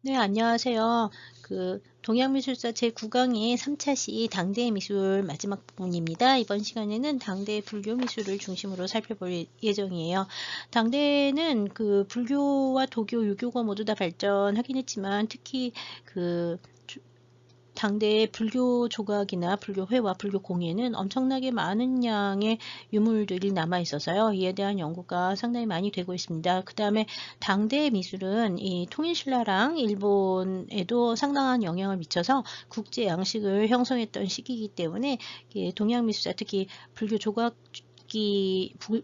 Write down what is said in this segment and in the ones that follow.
네, 안녕하세요. 동양미술사 제9강의 3차 시 당대의 미술 마지막 부분입니다. 이번 시간에는 당대의 불교 미술을 중심으로 살펴볼 예정이에요. 당대는 불교와 도교, 유교가 모두 다 발전하긴 했지만 특히 당대의 불교 조각이나 불교 회화, 불교 공예는 엄청나게 많은 양의 유물들이 남아 있어서요. 이에 대한 연구가 상당히 많이 되고 있습니다. 그 다음에 당대의 미술은 이 통일신라랑 일본에도 상당한 영향을 미쳐서 국제 양식을 형성했던 시기이기 때문에 동양미술사 특히 불교 조각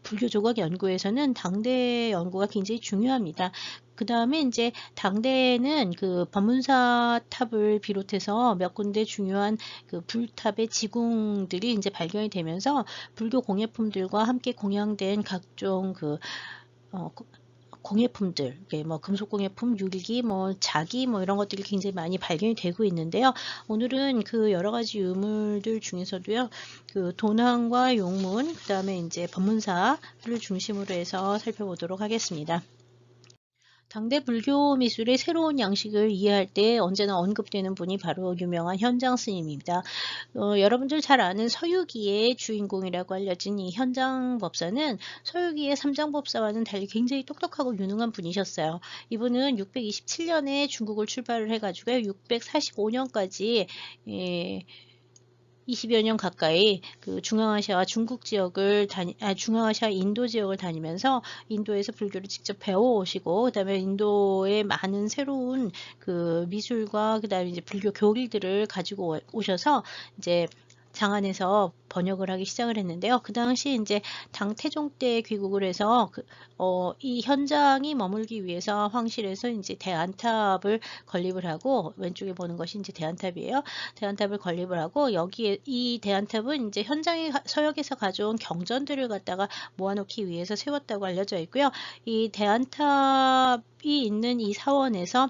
불교 조각 연구에서는 당대 연구가 굉장히 중요합니다. 그 다음에 이제 당대에는 법문사 탑을 비롯해서 몇 군데 중요한 불탑의 지궁들이 이제 발견이 되면서 불교 공예품들과 함께 공양된 각종 어, 공예품들, 뭐 금속 공예품, 유리, 뭐 자기, 뭐 이런 것들이 굉장히 많이 발견이 되고 있는데요. 오늘은 그 여러 가지 유물들 중에서도요, 도난과 용문, 그 다음에 이제 법문사를 중심으로 해서 살펴보도록 하겠습니다. 당대 불교 미술의 새로운 양식을 이해할 때 언제나 언급되는 분이 바로 유명한 현장 스님입니다. 여러분들 잘 아는 서유기의 주인공이라고 알려진 이 현장 법사는 서유기의 삼장법사와는 달리 굉장히 똑똑하고 유능한 분이셨어요. 이분은 627년에 중국을 출발을 해가지고 645년까지 20여 년 가까이 중앙아시아와 중국 지역을 중앙아시아 인도 지역을 다니면서 인도에서 불교를 직접 배워오시고 그다음에 인도의 많은 새로운 미술과 그다음에 이제 불교 교리들을 가지고 오셔서 이제 장안에서 번역을 하기 시작을 했는데요. 그 당시 이제 태종 때 귀국을 해서 이 현장이 머물기 위해서 황실에서 이제 대안탑을 건립을 하고 왼쪽에 보는 것이 이제 대안탑이에요. 대안탑을 건립을 하고 여기에 이 대안탑은 이제 현장의 서역에서 가져온 경전들을 갖다가 모아놓기 위해서 세웠다고 알려져 있고요. 이 대안탑이 있는 이 사원에서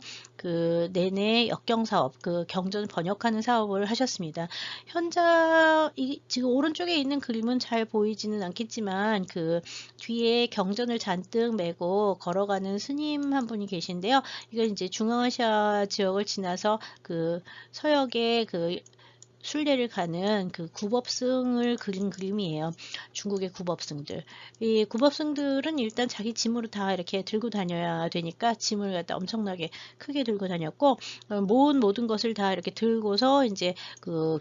내내 역경 사업, 경전 번역하는 사업을 하셨습니다. 지금 오른쪽에 있는 그림은 잘 보이지는 않겠지만 뒤에 경전을 잔뜩 메고 걸어가는 스님 한 분이 계신데요. 이건 이제 중앙아시아 지역을 지나서 서역의 순례를 가는 구법승을 그린 그림이에요. 중국의 구법승들. 이 구법승들은 일단 자기 짐으로 다 이렇게 들고 다녀야 되니까 짐을 갖다 엄청나게 크게 들고 다녔고 모든 것을 다 이렇게 들고서 이제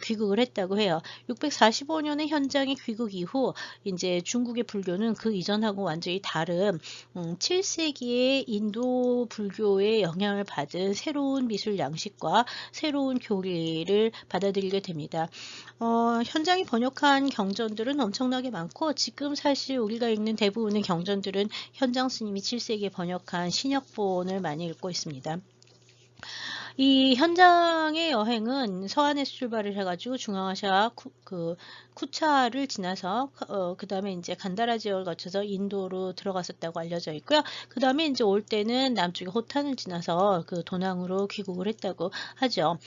귀국을 했다고 해요. 645년에 현장의 귀국 이후 이제 중국의 불교는 그 이전하고 완전히 다른 7세기의 인도 불교의 영향을 받은 새로운 미술 양식과 새로운 교리를 받아들이게 됩니다. 현장이 번역한 경전들은 엄청나게 많고 지금 사실 우리가 읽는 대부분의 경전들은 현장 스님이 7세기에 번역한 신역본을 많이 읽고 있습니다. 이 현장의 여행은 서안에서 출발을 해가지고 중앙아시아 쿠차를 지나서 그 다음에 이제 간다라 지역을 거쳐서 인도로 들어갔었다고 알려져 있고요. 그 다음에 이제 올 때는 남쪽의 호탄을 지나서 도낭으로 귀국을 했다고 하죠.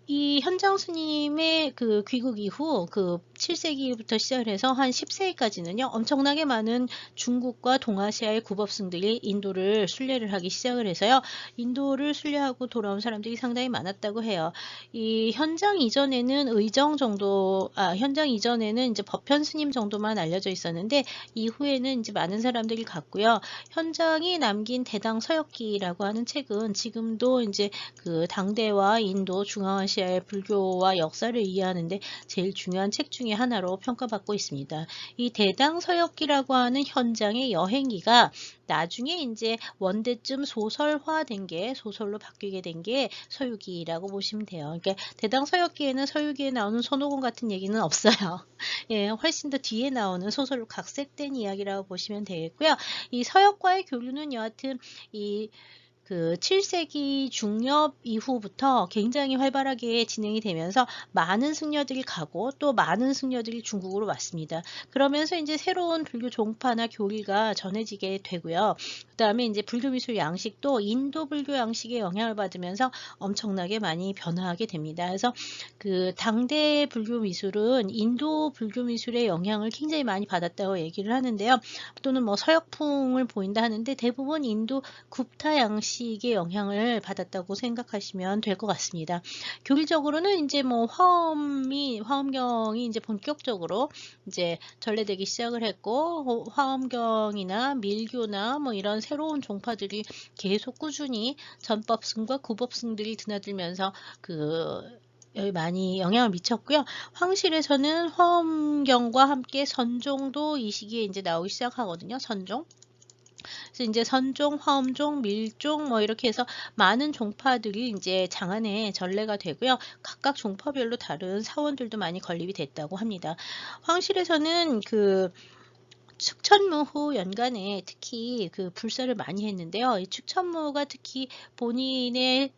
이 현장 스님의 귀국 이후 7세기부터 시작을 해서 한 10세기까지는요, 엄청나게 많은 중국과 동아시아의 구법승들이 인도를 순례를 하기 시작을 해서요, 인도를 순례하고 돌아온 사람들이 상당히 많았다고 해요. 이 현장 이전에는 현장 이전에는 이제 법현 스님 정도만 알려져 있었는데, 이후에는 이제 많은 사람들이 갔고요. 현장이 남긴 대당 서역기라고 하는 책은 지금도 이제 당대와 인도 중앙아시아의 불교와 역사를 이해하는데 제일 중요한 책 중에 하나로 평가받고 있습니다. 이 대당서역기라고 하는 현장의 여행기가 나중에 이제 원대쯤 소설화된 게 소설로 바뀌게 된 게 서유기라고 보시면 돼요. 그러니까 대당서역기에는 서유기에 나오는 손오공 같은 얘기는 없어요. 예, 훨씬 더 뒤에 나오는 소설로 각색된 이야기라고 보시면 되겠고요. 이 서역과의 교류는 여하튼 이 7세기 중엽 이후부터 굉장히 활발하게 진행이 되면서 많은 승려들이 가고 또 많은 승려들이 중국으로 왔습니다. 그러면서 이제 새로운 불교 종파나 교리가 전해지게 되고요. 그 다음에 이제 불교 미술 양식도 인도 불교 양식의 영향을 받으면서 엄청나게 많이 변화하게 됩니다. 그래서 당대 불교 미술은 인도 불교 미술의 영향을 굉장히 많이 받았다고 얘기를 하는데요. 또는 뭐 서역풍을 보인다 하는데 대부분 인도 굽타 양식 양식의 영향을 받았다고 생각하시면 될 것 같습니다. 교리적으로는 이제 뭐 화엄경이 이제 본격적으로 이제 전래되기 시작을 했고, 화엄경이나 밀교나 뭐 이런 새로운 종파들이 계속 꾸준히 전법승과 구법승들이 드나들면서 많이 영향을 미쳤고요. 황실에서는 화엄경과 함께 선종도 이 시기에 이제 나오기 시작하거든요. 선종. 그래서 이제 선종, 화엄종, 밀종 뭐 이렇게 해서 많은 종파들이 이제 장안에 전래가 되고요. 각각 종파별로 다른 사원들도 많이 건립이 됐다고 합니다. 황실에서는 축천무 연간에 특히 불사를 많이 했는데요. 이 축천무가 특히 본인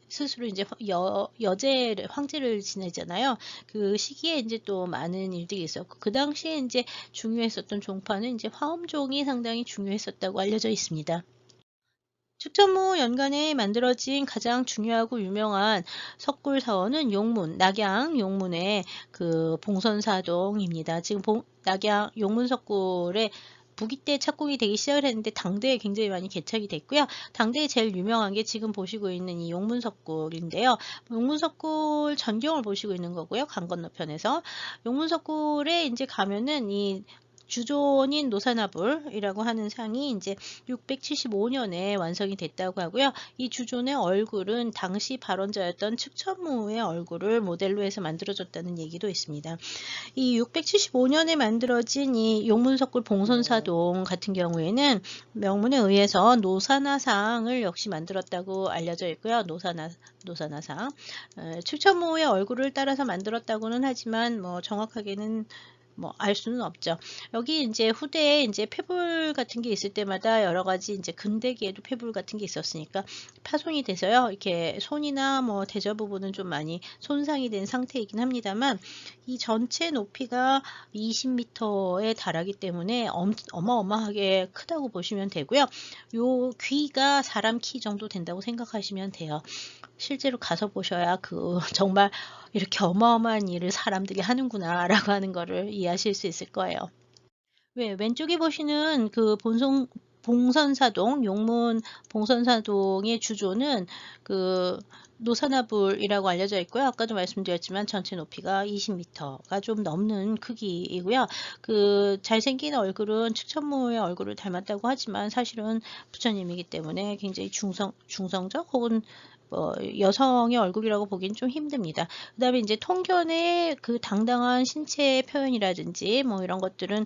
스스로 이제 여제를 황제를 지내잖아요. 그 시기에 이제 또 많은 일들이 있었고, 그 당시에 이제 중요했었던 종파는 이제 화엄종이 상당히 중요했었다고 알려져 있습니다. 축천무 연간에 만들어진 가장 중요하고 유명한 석굴사원은 낙양 용문의 봉선사동입니다. 지금 낙양 용문석굴에 부기 때 착공이 되기 시작을 했는데 당대에 굉장히 많이 개척이 됐고요. 당대에 제일 유명한 게 지금 보시고 있는 이 용문석굴인데요. 용문석굴 전경을 보시고 있는 거고요. 강 건너편에서 용문석굴에 이제 가면은 이 주존인 노사나불이라고 하는 상이 이제 675년에 완성이 됐다고 하고요. 이 주존의 얼굴은 당시 발원자였던 축천무의 얼굴을 모델로 해서 만들어졌다는 얘기도 있습니다. 이 675년에 만들어진 이 용문석굴 봉선사동 같은 경우에는 명문에 의해서 노사나상을 역시 만들었다고 알려져 있고요. 노사나상. 축천무의 얼굴을 따라서 만들었다고는 하지만 뭐 정확하게는 알 수는 없죠. 여기 이제 후대에 이제 폐불 같은 게 있을 때마다 여러 가지 이제 근대기에도 폐불 같은 게 있었으니까 파손이 돼서요. 이렇게 손이나 뭐 대저 부분은 좀 많이 손상이 된 상태이긴 합니다만, 이 전체 높이가 20m에 달하기 때문에 어마어마하게 크다고 보시면 되고요. 요 귀가 사람 키 정도 된다고 생각하시면 돼요. 실제로 가서 보셔야 정말 이렇게 어마어마한 일을 사람들이 하는구나 라고 하는 거를 이해하실 수 있을 거예요. 왼쪽에 보시는 봉선사동, 용문 봉선사동의 주조는 노사나불이라고 알려져 있고요. 아까도 말씀드렸지만 전체 높이가 20m가 좀 넘는 크기이고요. 잘생긴 얼굴은 축천무의 얼굴을 닮았다고 하지만 사실은 부처님이기 때문에 굉장히 중성적 혹은 여성의 얼굴이라고 보기는 좀 힘듭니다. 그 다음에 이제 통견의 당당한 신체 표현이라든지 뭐 이런 것들은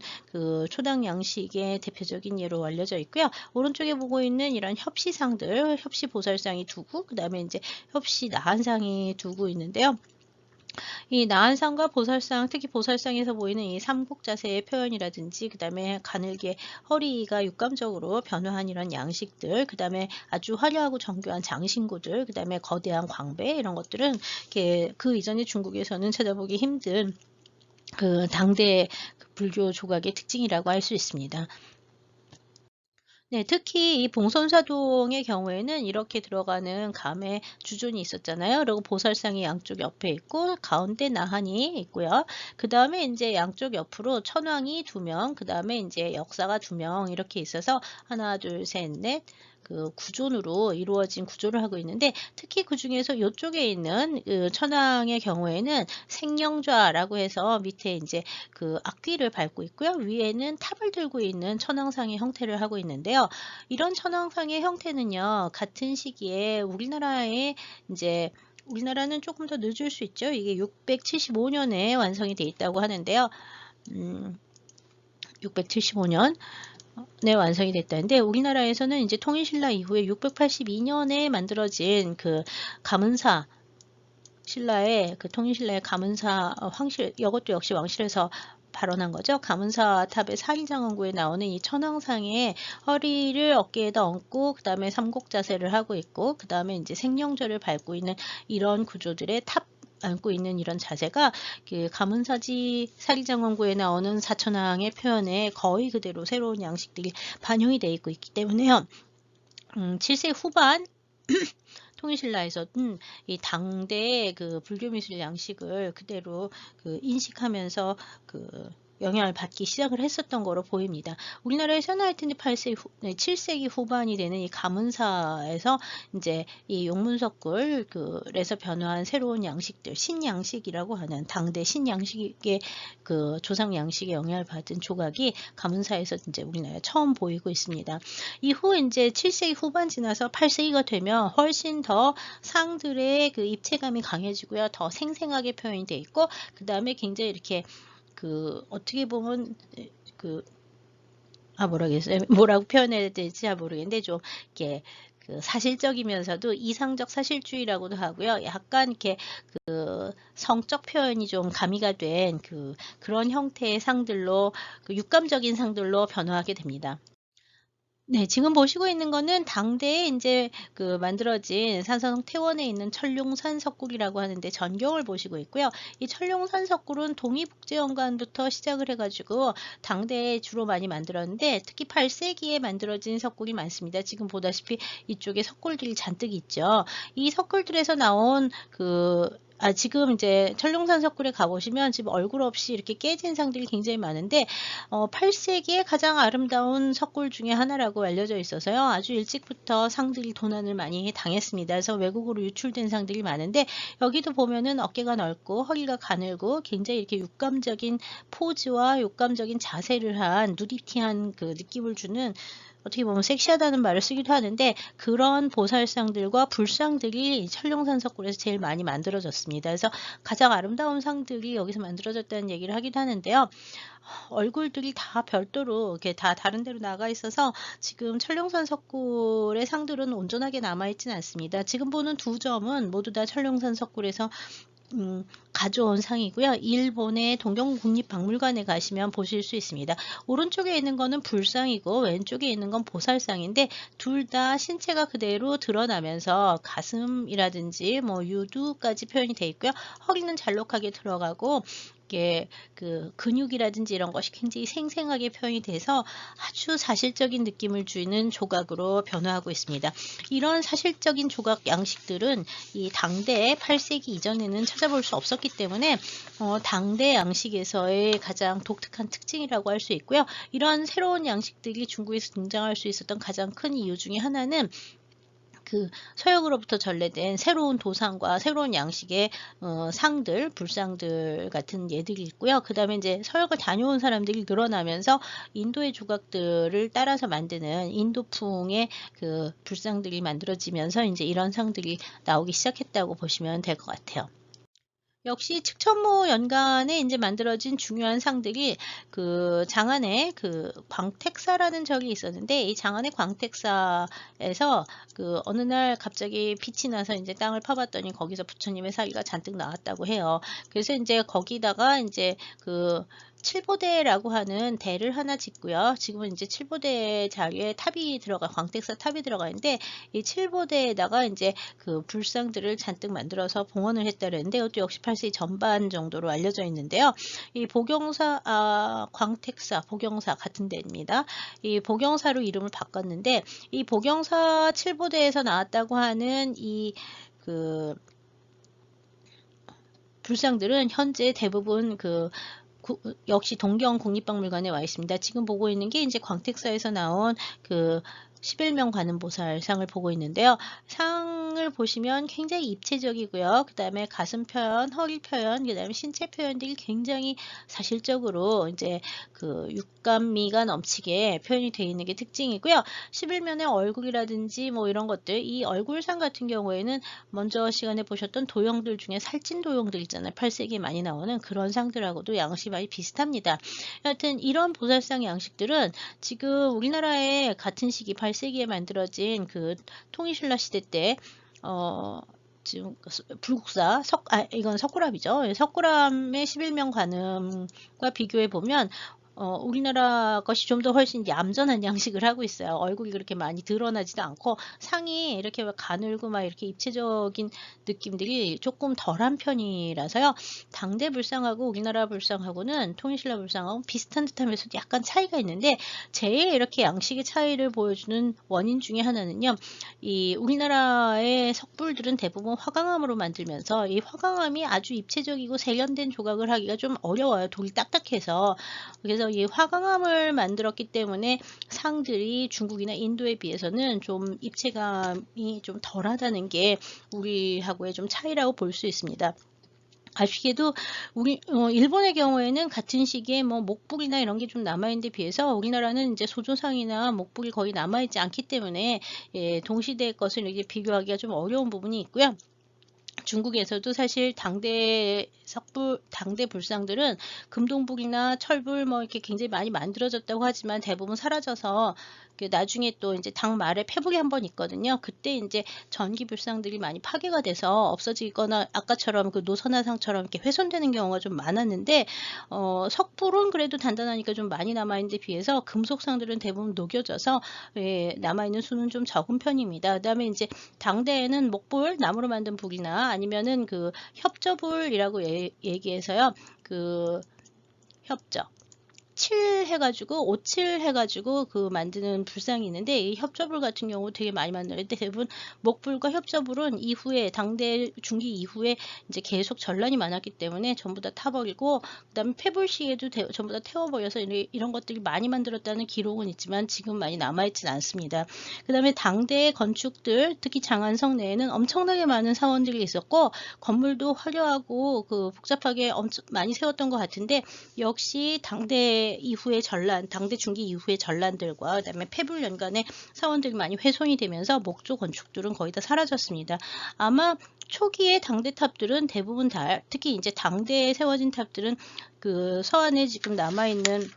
초당 양식의 대표적인 예로 알려져 있고요. 오른쪽에 보고 있는 이런 협시상들, 협시보살상이 두구, 그 다음에 이제 협시 나한상이 두구 있는데요. 이 나한상과 보살상, 특히 보살상에서 보이는 이 삼국자세의 표현이라든지, 그 다음에 가늘게 허리가 육감적으로 변화한 이런 양식들, 그 다음에 아주 화려하고 정교한 장신구들, 그 다음에 거대한 광배, 이런 것들은 그 이전에 중국에서는 찾아보기 힘든 당대 불교 조각의 특징이라고 할 수 있습니다. 네, 특히 이 봉선사동의 경우에는 이렇게 들어가는 감에 주존이 있었잖아요. 그리고 보살상이 양쪽 옆에 있고 가운데 나한이 있고요. 그 다음에 이제 양쪽 옆으로 천왕이 2명, 그 다음에 이제 역사가 2명 이렇게 있어서 하나, 둘, 셋, 넷 구존으로 이루어진 구조를 하고 있는데, 특히 그 중에서 이쪽에 있는 천왕의 경우에는 생령좌라고 해서 밑에 이제 악귀를 밟고 있고요. 위에는 탑을 들고 있는 천왕상의 형태를 하고 있는데요. 이런 천왕상의 형태는요, 같은 시기에 우리나라는 조금 더 늦을 수 있죠. 이게 675년에 완성이 돼 있다고 하는데요. 675년 네, 완성이 됐다는데, 우리나라에서는 이제 통일신라 이후에 682년에 만들어진 가문사 신라의 통일신라의 가문사 황실, 이것도 역시 왕실에서 발원한 거죠. 가문사 탑의 사리장원구에 나오는 이 천왕상의 허리를 어깨에다 얹고 그 다음에 삼곡자세를 하고 있고 그 다음에 이제 생령절을 밟고 있는 이런 구조들의 안고 있는 이런 자세가 가문사지 사리장원구에 나오는 사천왕의 표현에 거의 그대로 새로운 양식들이 반영이 되어 있기 때문에요. 7세 후반 통일신라에서는 이 당대의 불교미술 양식을 그대로 인식하면서 영향을 받기 시작을 했었던 거로 보입니다. 우리나라에서는 하여튼 7세기 후반이 되는 이 가문사에서 이제 이 용문석굴 그래서 변화한 새로운 양식들, 신양식이라고 하는 당대 신양식의 그 조상 양식의 영향을 받은 조각이 가문사에서 이제 우리나라에 처음 보이고 있습니다. 이후 이제 7세기 후반 지나서 8세기가 되면 훨씬 더 상들의 그 입체감이 강해지고요. 더 생생하게 표현이 돼 있고, 그 다음에 굉장히 이렇게 어떻게 보면 뭐라고 표현해야 될지 잘 모르겠는데 좀 이렇게 사실적이면서도 이상적 사실주의라고도 하고요. 약간 이렇게 성적 표현이 좀 가미가 된 그런 형태의 상들로 육감적인 상들로 변화하게 됩니다. 네, 지금 보시고 있는 거는 당대에 이제 만들어진 산성 태원에 있는 천룡산 석굴이라고 하는데 전경을 보시고 있고요. 이 천룡산 석굴은 동이북제연관부터 시작을 해가지고 당대에 주로 많이 만들었는데 특히 8세기에 만들어진 석굴이 많습니다. 지금 보다시피 이쪽에 석굴들이 잔뜩 있죠. 이 석굴들에서 나온 지금 이제 천룡산 석굴에 가보시면 지금 얼굴 없이 이렇게 깨진 상들이 굉장히 많은데 8세기에 가장 아름다운 석굴 중에 하나라고 알려져 있어서요. 아주 일찍부터 상들이 도난을 많이 당했습니다. 그래서 외국으로 유출된 상들이 많은데 여기도 보면은 어깨가 넓고 허리가 가늘고 굉장히 이렇게 육감적인 포즈와 육감적인 자세를 한 누디티한 그 느낌을 주는 어떻게 보면 섹시하다는 말을 쓰기도 하는데 그런 보살상들과 불상들이 천룡산 석굴에서 제일 많이 만들어졌습니다. 그래서 가장 아름다운 상들이 여기서 만들어졌다는 얘기를 하기도 하는데요. 얼굴들이 다 별도로 이렇게 다 다른 데로 나가 있어서 지금 천룡산 석굴의 상들은 온전하게 남아있지는 않습니다. 지금 보는 두 점은 모두 다 천룡산 석굴에서 가져온 상이고요. 일본의 동경국립박물관에 가시면 보실 수 있습니다. 오른쪽에 있는 거는 불상이고 왼쪽에 있는 건 보살상인데 둘 다 신체가 그대로 드러나면서 가슴이라든지 뭐 유두까지 표현이 되어 있고요. 허리는 잘록하게 들어가고 이게 근육이라든지 이런 것이 굉장히 생생하게 표현이 돼서 아주 사실적인 느낌을 주는 조각으로 변화하고 있습니다. 이런 사실적인 조각 양식들은 이 당대 8세기 이전에는 찾아볼 수 없었기 때문에 당대 양식에서의 가장 독특한 특징이라고 할 수 있고요. 이런 새로운 양식들이 중국에서 등장할 수 있었던 가장 큰 이유 중에 하나는 서역으로부터 전래된 새로운 도상과 새로운 양식의 상들, 불상들 같은 예들이 있고요. 그 다음에 이제 서역을 다녀온 사람들이 늘어나면서 인도의 조각들을 따라서 만드는 인도풍의 불상들이 만들어지면서 이제 이런 상들이 나오기 시작했다고 보시면 될 것 같아요. 역시 측천모 연간에 이제 만들어진 중요한 상들이 장안에 광택사라는 절이 있었는데 이 장안의 광택사에서 어느 날 갑자기 빛이 나서 이제 땅을 파봤더니 거기서 부처님의 사위가 잔뜩 나왔다고 해요. 그래서 이제 거기다가 이제 칠보대라고 하는 대를 하나 짓고요. 지금은 이제 칠보대 자리에 탑이 광택사 탑이 들어가 있는데 이 칠보대에다가 이제 불상들을 잔뜩 만들어서 봉헌을 했다는데 이것도 역시 8세기 전반 정도로 알려져 있는데요. 이 광택사, 보경사 같은 데입니다. 이 보경사로 이름을 바꿨는데 이 보경사 칠보대에서 나왔다고 하는 이 불상들은 현재 대부분 역시 동경국립박물관에 와 있습니다. 지금 보고 있는 게 이제 광택사에서 나온 11명 관음보살상을 보고 있는데요. 상을 보시면 굉장히 입체적이고요. 그 다음에 가슴 표현, 허리 표현, 그 다음에 신체 표현들이 굉장히 사실적으로 이제 육감미가 넘치게 표현이 되어 있는 게 특징이고요. 11면의 얼굴이라든지 뭐 이런 것들, 이 얼굴상 같은 경우에는 먼저 시간에 보셨던 도형들 중에 살찐 도형들 있잖아요. 8세기에 많이 나오는 그런 상들하고도 양식이 많이 비슷합니다. 여하튼 이런 보살상 양식들은 지금 우리나라에 같은 시기 8세기에 만들어진 통일신라 시대 때 지금 불국사 이건 석굴암이죠. 석굴암의 11명 관음과 비교해 보면 우리나라 것이 좀 더 훨씬 얌전한 양식을 하고 있어요. 얼굴이 그렇게 많이 드러나지도 않고 상이 이렇게 막 가늘고 막 이렇게 입체적인 느낌들이 조금 덜한 편이라서요. 당대 불상하고 우리나라 불상하고는 통일신라 불상하고 비슷한 듯하면서도 약간 차이가 있는데 제일 이렇게 양식의 차이를 보여주는 원인 중에 하나는요. 이 우리나라의 석불들은 대부분 화강암으로 만들면서 이 화강암이 아주 입체적이고 세련된 조각을 하기가 좀 어려워요. 돌이 딱딱해서. 그래서 이 화강암을 만들었기 때문에 상들이 중국이나 인도에 비해서는 좀 입체감이 좀 덜하다는 게 우리하고의 좀 차이라고 볼 수 있습니다. 아쉽게도 일본의 경우에는 같은 시기에 뭐 목불이나 이런 게 좀 남아있는 데 비해서 우리나라는 이제 소조상이나 목불이 거의 남아있지 않기 때문에 예, 동시대의 것을 이렇게 비교하기가 좀 어려운 부분이 있고요. 중국에서도 사실 당대 불상들은 금동불이나 철불 뭐 이렇게 굉장히 많이 만들어졌다고 하지만 대부분 사라져서 나중에 또 이제 당 말에 패불이 한번 있거든요. 그때 이제 전기 불상들이 많이 파괴가 돼서 없어지거나 아까처럼 그 노선화상처럼 이렇게 훼손되는 경우가 좀 많았는데 석불은 그래도 단단하니까 좀 많이 남아있는 데 비해서 금속상들은 대부분 녹여져서 예, 남아있는 수는 좀 적은 편입니다. 그다음에 이제 당대에는 목불, 나무로 만든 불이나 아니면은 그 협저불이라고 얘기해서요. 그 협저. 칠 해가지고 오칠 해가지고 그 만드는 불상이 있는데 이 협저불 같은 경우 되게 많이 만드는데 대부분 목불과 협저불은 이후에 당대 중기 이후에 이제 계속 전란이 많았기 때문에 전부 다 타버리고 그다음에 패불 시에도 전부 다 태워버려서 이런 것들이 많이 만들었다는 기록은 있지만 지금 많이 남아있진 않습니다. 그다음에 당대의 건축들 특히 장안성 내에는 엄청나게 많은 사원들이 있었고 건물도 화려하고 그 복잡하게 엄청 많이 세웠던 것 같은데 역시 당대 이후의 전란, 당대 중기 이후의 전란들과 그다음에 패불 연간에 사원들이 많이 훼손이 되면서 목조 건축들은 거의 다 사라졌습니다. 아마 초기의 당대 탑들은 대부분 다 특히 이제 당대에 세워진 탑들은 그 서안에 지금 남아있는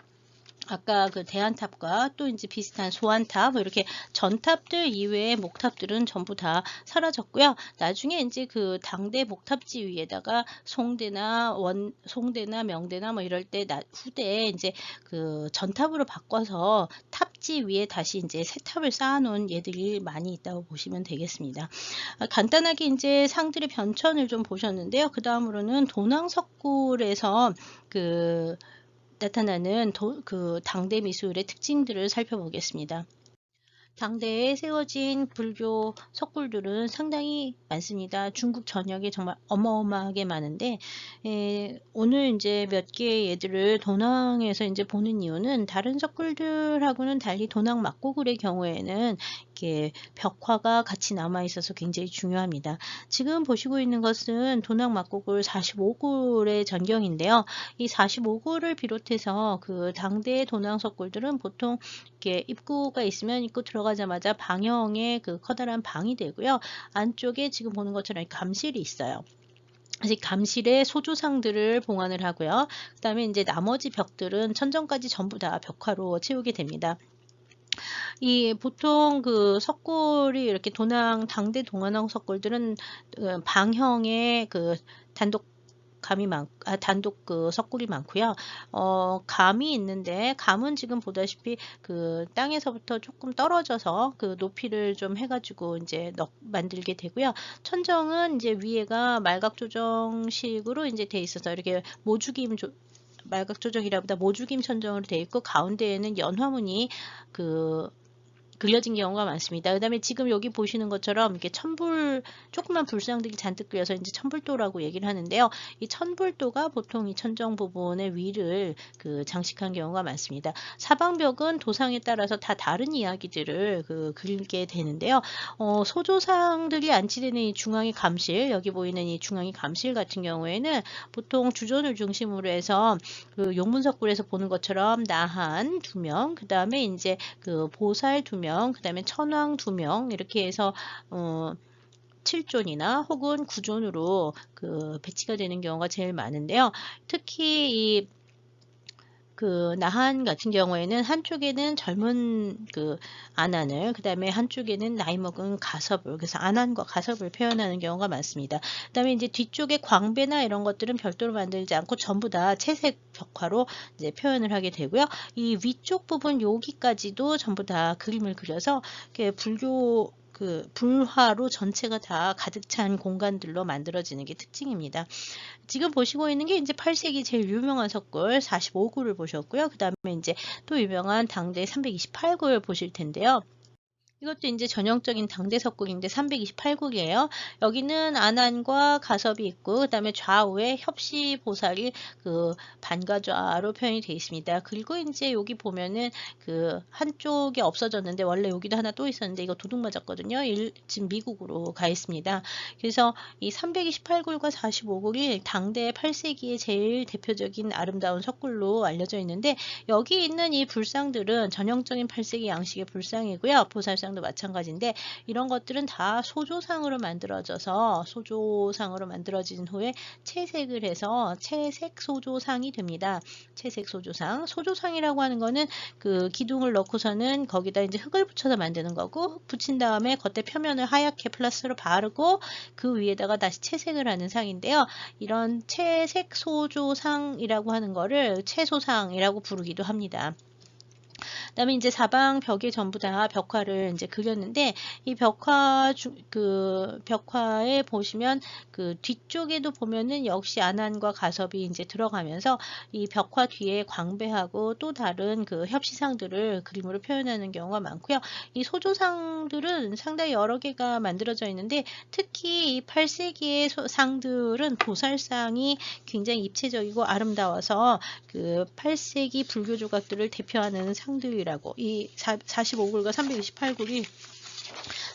아까 그 대안탑과 또 이제 비슷한 소안탑 뭐 이렇게 전탑들 이외의 목탑들은 전부 다 사라졌고요. 나중에 이제 그 당대 목탑지 위에다가 송대나 명대나 뭐 이럴 때 후대에 이제 그 전탑으로 바꿔서 탑지 위에 다시 이제 새 탑을 쌓아놓은 얘들이 많이 있다고 보시면 되겠습니다. 간단하게 이제 상들의 변천을 좀 보셨는데요. 그 다음으로는 도낭석굴에서 그 나타나는 그 당대 미술의 특징들을 살펴보겠습니다. 당대에 세워진 불교 석굴들은 상당히 많습니다. 중국 전역에 정말 어마어마하게 많은데 오늘 이제 몇 개의 예들을 도낭에서 이제 보는 이유는 다른 석굴들하고는 달리 도낭 막고굴의 경우에는 이렇게 벽화가 같이 남아 있어서 굉장히 중요합니다. 지금 보시고 있는 것은 도낭 막고굴 45굴의 전경인데요. 이 45굴을 비롯해서 그 당대 도낭 석굴들은 보통 이렇게 입구가 있으면 입구 들어가자마자 방형의 그 커다란 방이 되고요. 안쪽에 지금 보는 것처럼 감실이 있어요. 그래서 감실에 소조상들을 봉안을 하고요. 그 다음에 이제 나머지 벽들은 천정까지 전부 다 벽화로 채우게 됩니다. 이 보통 그 석굴이 이렇게 당대 동안왕 석굴들은 방형의 그 단독 그 석굴이 많고요. 감이 있는데 감은 지금 보다시피 그 땅에서부터 조금 떨어져서 그 높이를 좀 해가지고 이제 만들게 되고요. 천정은 이제 위에가 말각 조정식으로 이제 돼 있어서 이렇게 말각 조정이라보다 모죽임 천정으로 돼 있고 가운데에는 연화문이 그려진 경우가 많습니다. 그 다음에 지금 여기 보시는 것처럼 이렇게 조그만 불상들이 잔뜩 그려서 이제 천불도라고 얘기를 하는데요. 이 천불도가 보통 이 천정 부분의 위를 장식한 경우가 많습니다. 사방벽은 도상에 따라서 다 다른 이야기들을 그리게 되는데요. 소조상들이 안치되는 이 중앙의 감실, 여기 보이는 이 중앙의 감실 같은 경우에는 보통 주전을 중심으로 해서 그 용문석굴에서 보는 것처럼 나한 2명, 그 다음에 이제 그 보살 2명, 그 다음에 천왕 2명 이렇게 해서 7존이나 혹은 9존으로 배치가 되는 경우가 제일 많은데요. 특히 그 나한 같은 경우에는 한쪽에는 젊은 그 안한을, 그다음에 한쪽에는 나이 먹은 가섭을, 그래서 안한과 가섭을 표현하는 경우가 많습니다. 그다음에 이제 뒤쪽에 광배나 이런 것들은 별도로 만들지 않고 전부 다 채색 벽화로 이제 표현을 하게 되고요. 이 위쪽 부분 여기까지도 전부 다 그림을 그려서 이렇게 불교 그 불화로 전체가 다 가득 찬 공간들로 만들어지는 게 특징입니다. 지금 보시고 있는 게 이제 8세기 제일 유명한 석굴 45구를 보셨고요. 그다음에 이제 또 유명한 당대 328구를 보실 텐데요. 이것도 이제 전형적인 당대 석굴인데 328국이에요. 여기는 안한과 가섭이 있고, 그다음에 좌우에 협시보살이 그 반가좌로 표현이 되어 있습니다. 그리고 이제 여기 보면은 그 한쪽이 없어졌는데 원래 여기도 하나 또 있었는데 이거 도둑 맞았거든요. 지금 미국으로 가 있습니다. 그래서 이 328굴과 45굴이 당대 8세기의 제일 대표적인 아름다운 석굴로 알려져 있는데, 여기 있는 이 불상들은 전형적인 8세기 양식의 불상이고요. 보살상도 마찬가지인데, 이런 것들은 다 소조상으로 만들어져서 소조상으로 만들어진 후에 채색을 해서 채색 소조상이 됩니다. 채색 소조상. 소조상이라고 하는 거는 그 기둥을 넣고서는 거기다 이제 흙을 붙여서 만드는 거고, 흙 붙인 다음에 겉에 표면을 하얗게 플라스로 바르고 그 위에다가 다시 채색을 하는 상인데요. 이런 채색 소조상이라고 하는 거를 채소상이라고 부르기도 합니다. 그다음에 이제 사방 벽에 전부 다 벽화를 이제 그렸는데, 이 그 벽화에 보시면 그 뒤쪽에도 보면은 역시 안한과 가섭이 이제 들어가면서 이 벽화 뒤에 광배하고 또 다른 그 협시상들을 그림으로 표현하는 경우가 많고요. 이 소조상들은 상당히 여러 개가 만들어져 있는데, 특히 이 8세기의 상들은 보살상이 굉장히 입체적이고 아름다워서 그 8세기 불교 조각들을 대표하는 상들이라고, 이 45굴과 328굴이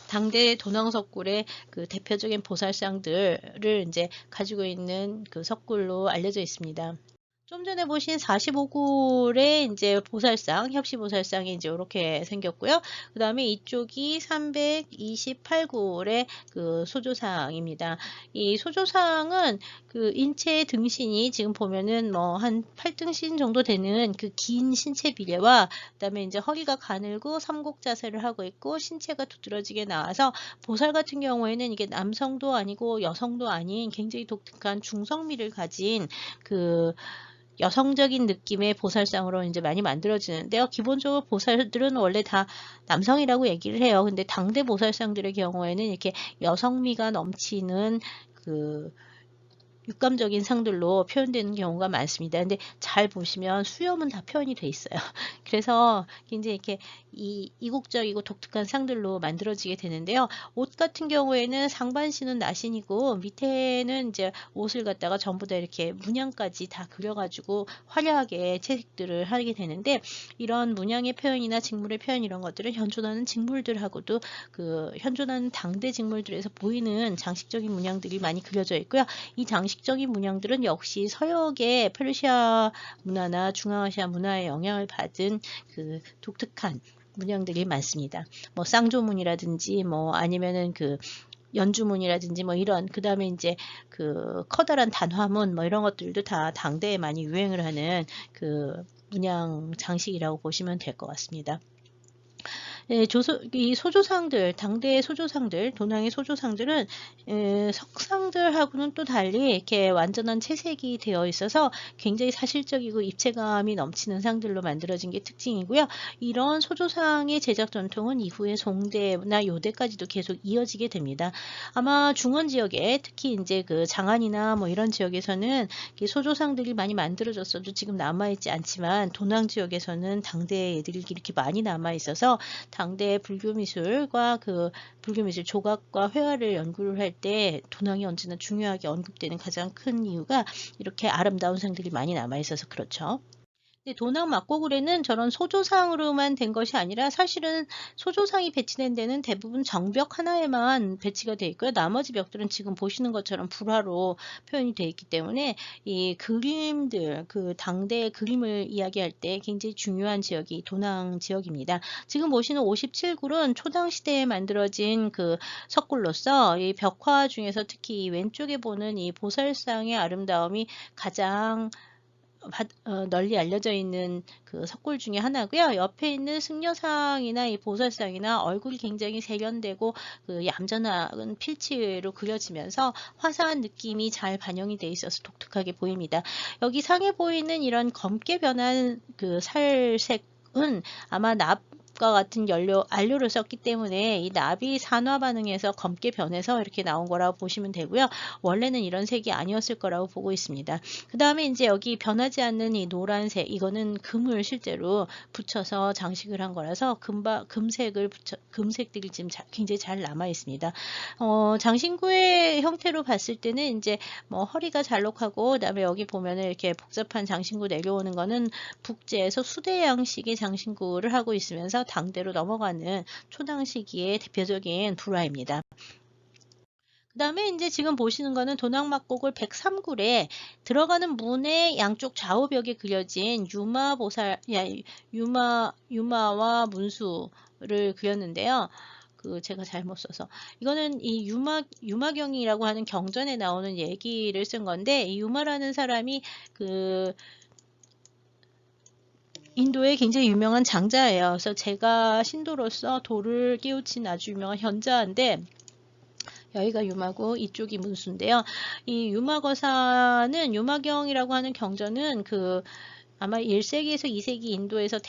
당대 도낭석굴의 그 대표적인 보살상들을 이제 가지고 있는 그 석굴로 알려져 있습니다. 좀 전에 보신 45굴의 이제 보살상, 협시보살상이 이제 이렇게 생겼고요. 그 다음에 이쪽이 328굴의 그 소조상입니다. 이 소조상은 그 인체의 등신이 지금 보면은 뭐 한 8등신 정도 되는 그 긴 신체 비례와, 그 다음에 이제 허리가 가늘고 삼곡 자세를 하고 있고 신체가 두드러지게 나와서, 보살 같은 경우에는 이게 남성도 아니고 여성도 아닌 굉장히 독특한 중성미를 가진 그 여성적인 느낌의 보살상으로 이제 많이 만들어지는데요. 기본적으로 보살들은 원래 다 남성이라고 얘기를 해요. 근데 당대 보살상들의 경우에는 이렇게 여성미가 넘치는 그 육감적인 상들로 표현되는 경우가 많습니다. 근데 잘 보시면 수염은 다 표현이 돼 있어요. 그래서 굉장히 이렇게 이국적이고 독특한 상들로 만들어지게 되는데요. 옷 같은 경우에는 상반신은 나신이고 밑에는 이제 옷을 갖다가 전부 다 이렇게 문양까지 다 그려가지고 화려하게 채색들을 하게 되는데, 이런 문양의 표현이나 직물의 표현 이런 것들은 현존하는 직물들하고도 그 현존하는 당대 직물들에서 보이는 장식적인 문양들이 많이 그려져 있고요. 이 장식적인 문양들은 역시 서역의 페르시아 문화나 중앙아시아 문화의 영향을 받은 그 독특한 문양들이 많습니다. 뭐 쌍조문이라든지 뭐 아니면은 그 연주문이라든지 뭐 이런, 그 다음에 이제 그 커다란 단화문 뭐 이런 것들도 다 당대에 많이 유행을 하는 그 문양 장식이라고 보시면 될 것 같습니다. 네, 이 소조상들, 당대의 소조상들, 도낭의 소조상들은 석상들하고는 또 달리 이렇게 완전한 채색이 되어 있어서 굉장히 사실적이고 입체감이 넘치는 상들로 만들어진 게 특징이고요. 이런 소조상의 제작 전통은 이후에 송대나 요대까지도 계속 이어지게 됩니다. 아마 중원 지역에, 특히 이제 그 장안이나 뭐 이런 지역에서는 소조상들이 많이 만들어졌어도 지금 남아있지 않지만, 도낭 지역에서는 당대 애들이 이렇게 많이 남아있어서 당대 불교미술과 그 불교미술 조각과 회화를 연구를 할 때 도낭이 언제나 중요하게 언급되는 가장 큰 이유가 이렇게 아름다운 상들이 많이 남아있어서 그렇죠. 도낭 막고굴에는 저런 소조상으로만 된 것이 아니라 사실은 소조상이 배치된 데는 대부분 정벽 하나에만 배치가 되어 있고요. 나머지 벽들은 지금 보시는 것처럼 불화로 표현이 되어 있기 때문에 이 그림들, 그 당대의 그림을 이야기할 때 굉장히 중요한 지역이 도낭 지역입니다. 지금 보시는 57굴은 초당 시대에 만들어진 그 석굴로서 이 벽화 중에서 특히 왼쪽에 보는 이 보살상의 아름다움이 가장 널리 알려져 있는 그 석굴 중에 하나고요. 옆에 있는 승려상이나 이 보살상이나 얼굴이 굉장히 세련되고 그 얌전한 필치로 그려지면서 화사한 느낌이 잘 반영이 돼 있어서 독특하게 보입니다. 여기 상에 보이는 이런 검게 변한 그 살색은 아마 납과 같은 안료를 썼기 때문에 이 납이 산화 반응해서 검게 변해서 이렇게 나온 거라고 보시면 되고요. 원래는 이런 색이 아니었을 거라고 보고 있습니다. 그 다음에 이제 여기 변하지 않는 이 노란색, 이거는 금을 실제로 붙여서 장식을 한 거라서 금색들이 지금 굉장히 잘 남아 있습니다. 장신구의 형태로 봤을 때는 이제 뭐 허리가 잘록하고, 그다음에 여기 보면은 이렇게 복잡한 장신구 내려오는 거는 북제에서 수대 양식의 장신구를 하고 있으면서 당대로 넘어가는 초당 시기의 대표적인 불화입니다. 그 다음에 이제 지금 보시는 거는 도낭막곡을 103굴에 들어가는 문의 양쪽 좌우벽에 그려진 유마와 문수를 그렸는데요. 제가 잘못 써서 이거는 이 유마경이라고 하는 경전에 나오는 얘기를 쓴 건데, 이 유마라는 사람이 인도의 굉장히 유명한 장자예요. 그래서 제가 신도로서 도를 깨우친 아주 유명한 현자인데, 여기가 유마고 이쪽이 문수인데요. 이 유마거사는 유마경이라고 하는 경전은 아마 1세기에서 2세기 인도에서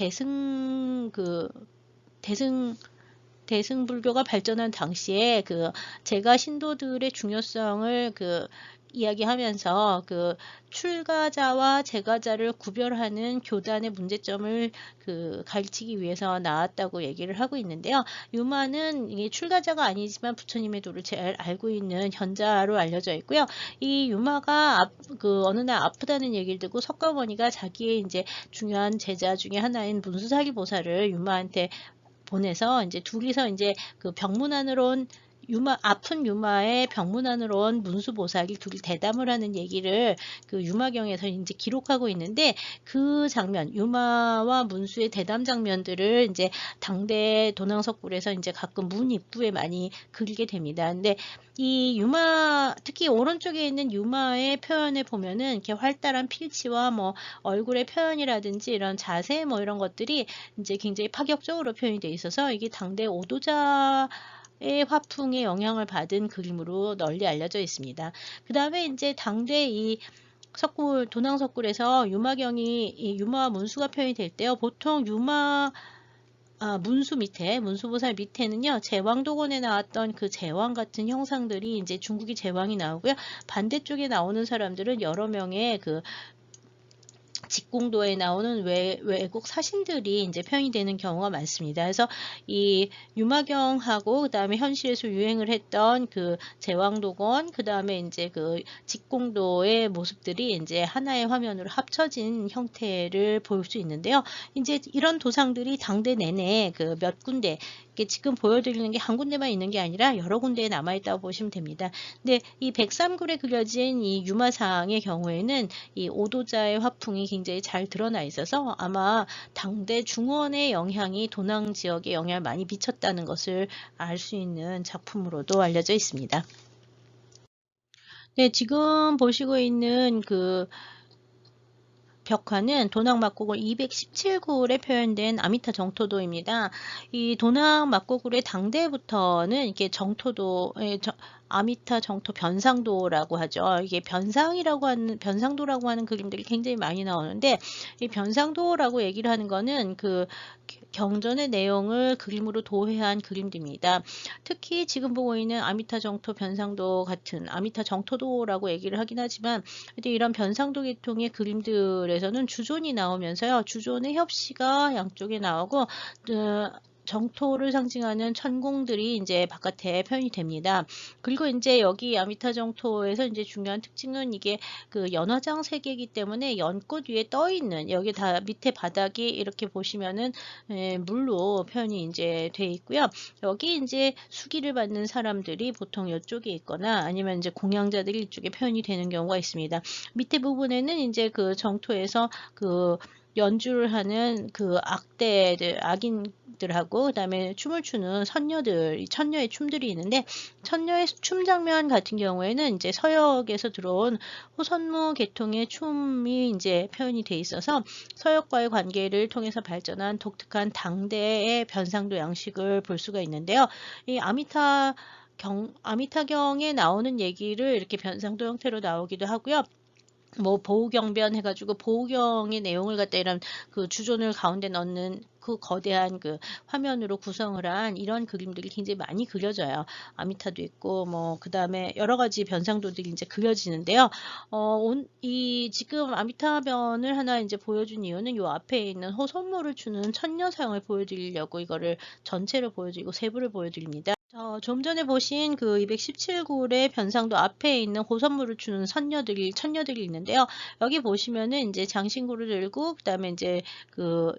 대승불교가 발전한 당시에 제가 신도들의 중요성을 이야기하면서 출가자와 재가자를 구별하는 교단의 문제점을 가르치기 위해서 나왔다고 얘기를 하고 있는데요. 유마는 이게 출가자가 아니지만 부처님의 도를 잘 알고 있는 현자로 알려져 있고요. 이 유마가 어느 날 아프다는 얘기를 듣고 석가모니가 자기의 이제 중요한 제자 중에 하나인 문수사리 보살을 유마한테 보내서 이제 둘이서 이제 병문 안으로 온 아픈 유마의 병문 안으로 온 문수보살이 둘이 대담을 하는 얘기를 유마경에서 이제 기록하고 있는데, 그 장면, 유마와 문수의 대담 장면들을 이제 당대 도낭석굴에서 이제 가끔 문 입구에 많이 그리게 됩니다. 근데 이 유마, 특히 오른쪽에 있는 유마의 표현을 보면은 이렇게 활달한 필치와 뭐 얼굴의 표현이라든지 이런 자세 뭐 이런 것들이 이제 굉장히 파격적으로 표현이 돼 있어서 이게 당대 오도자의 화풍의 영향을 받은 그림으로 널리 알려져 있습니다. 그 다음에 이제 당대 이 도낭석굴에서 유마와 문수가 표현이 될 때요. 보통 문수보살 밑에는요, 제왕도건에 나왔던 그 제왕 같은 형상들이 이제 중국의 제왕이 나오고요. 반대쪽에 나오는 사람들은 여러 명의 직공도에 나오는 외국 사신들이 이제 표현이 되는 경우가 많습니다. 그래서 이 유마경하고 그 다음에 현실에서 유행을 했던 제왕도건, 그 다음에 이제 직공도의 모습들이 이제 하나의 화면으로 합쳐진 형태를 볼 수 있는데요. 이제 이런 도상들이 당대 내내 몇 군데, 지금 보여드리는 게 한 군데만 있는 게 아니라 여러 군데에 남아있다고 보시면 됩니다. 근데 이 103굴에 그려진 이 유마상의 경우에는 이 오도자의 화풍이 굉장히 잘 드러나 있어서 아마 당대 중원의 영향이 도낭 지역에 영향을 많이 미쳤다는 것을 알 수 있는 작품으로도 알려져 있습니다. 네, 지금 보시고 있는 벽화는 도낭막고굴 217굴에 표현된 아미타 정토도입니다. 이 도낭막고굴의 당대부터는 이게 아미타 정토 변상도라고 하죠. 이게 변상도라고 하는 그림들이 굉장히 많이 나오는데, 이 변상도라고 얘기를 하는 거는 경전의 내용을 그림으로 도회한 그림들입니다. 특히 지금 보고 있는 아미타 정토 변상도 같은 아미타 정토도라고 얘기를 하긴 하지만, 이런 변상도 계통의 그림들에서는 주존이 나오면서요, 주존의 협시가 양쪽에 나오고 정토를 상징하는 천공들이 이제 바깥에 표현이 됩니다. 그리고 이제 여기 아미타 정토에서 이제 중요한 특징은 이게 연화장 세계이기 때문에 연꽃 위에 떠 있는, 여기 다 밑에 바닥이 이렇게 보시면은 물로 표현이 이제 돼 있고요. 여기 이제 수기를 받는 사람들이 보통 이쪽에 있거나 아니면 이제 공양자들이 이쪽에 표현이 되는 경우가 있습니다. 밑에 부분에는 이제 정토에서 연주를 하는 악대들, 양식들하고 그다음에 춤을 추는 선녀들, 이 천녀의 춤들이 있는데 천녀의 춤 장면 같은 경우에는 이제 서역에서 들어온 호선무 계통의 춤이 이제 표현이 돼 있어서 서역과의 관계를 통해서 발전한 독특한 당대의 변상도 양식을 볼 수가 있는데요. 이 아미타경에 나오는 얘기를 이렇게 변상도 형태로 나오기도 하고요. 뭐 보우경변 해가지고 보우경의 내용을 갖다 이런 그 주존을 가운데 넣는 그 거대한 그 화면으로 구성을 한 이런 그림들이 굉장히 많이 그려져요. 아미타도 있고 뭐 그 다음에 여러 가지 변상도들이 이제 그려지는데요. 이 지금 아미타변을 하나 이제 보여준 이유는 요 앞에 있는 호선무를 추는 천녀상을 보여드리려고 이거를 전체를 보여드리고 세부를 보여드립니다. 좀 전에 보신 그 217굴의 변상도 앞에 있는 호선무를 추는 천녀들이 있는데요. 여기 보시면은 이제 장신구를 들고, 그 다음에 이제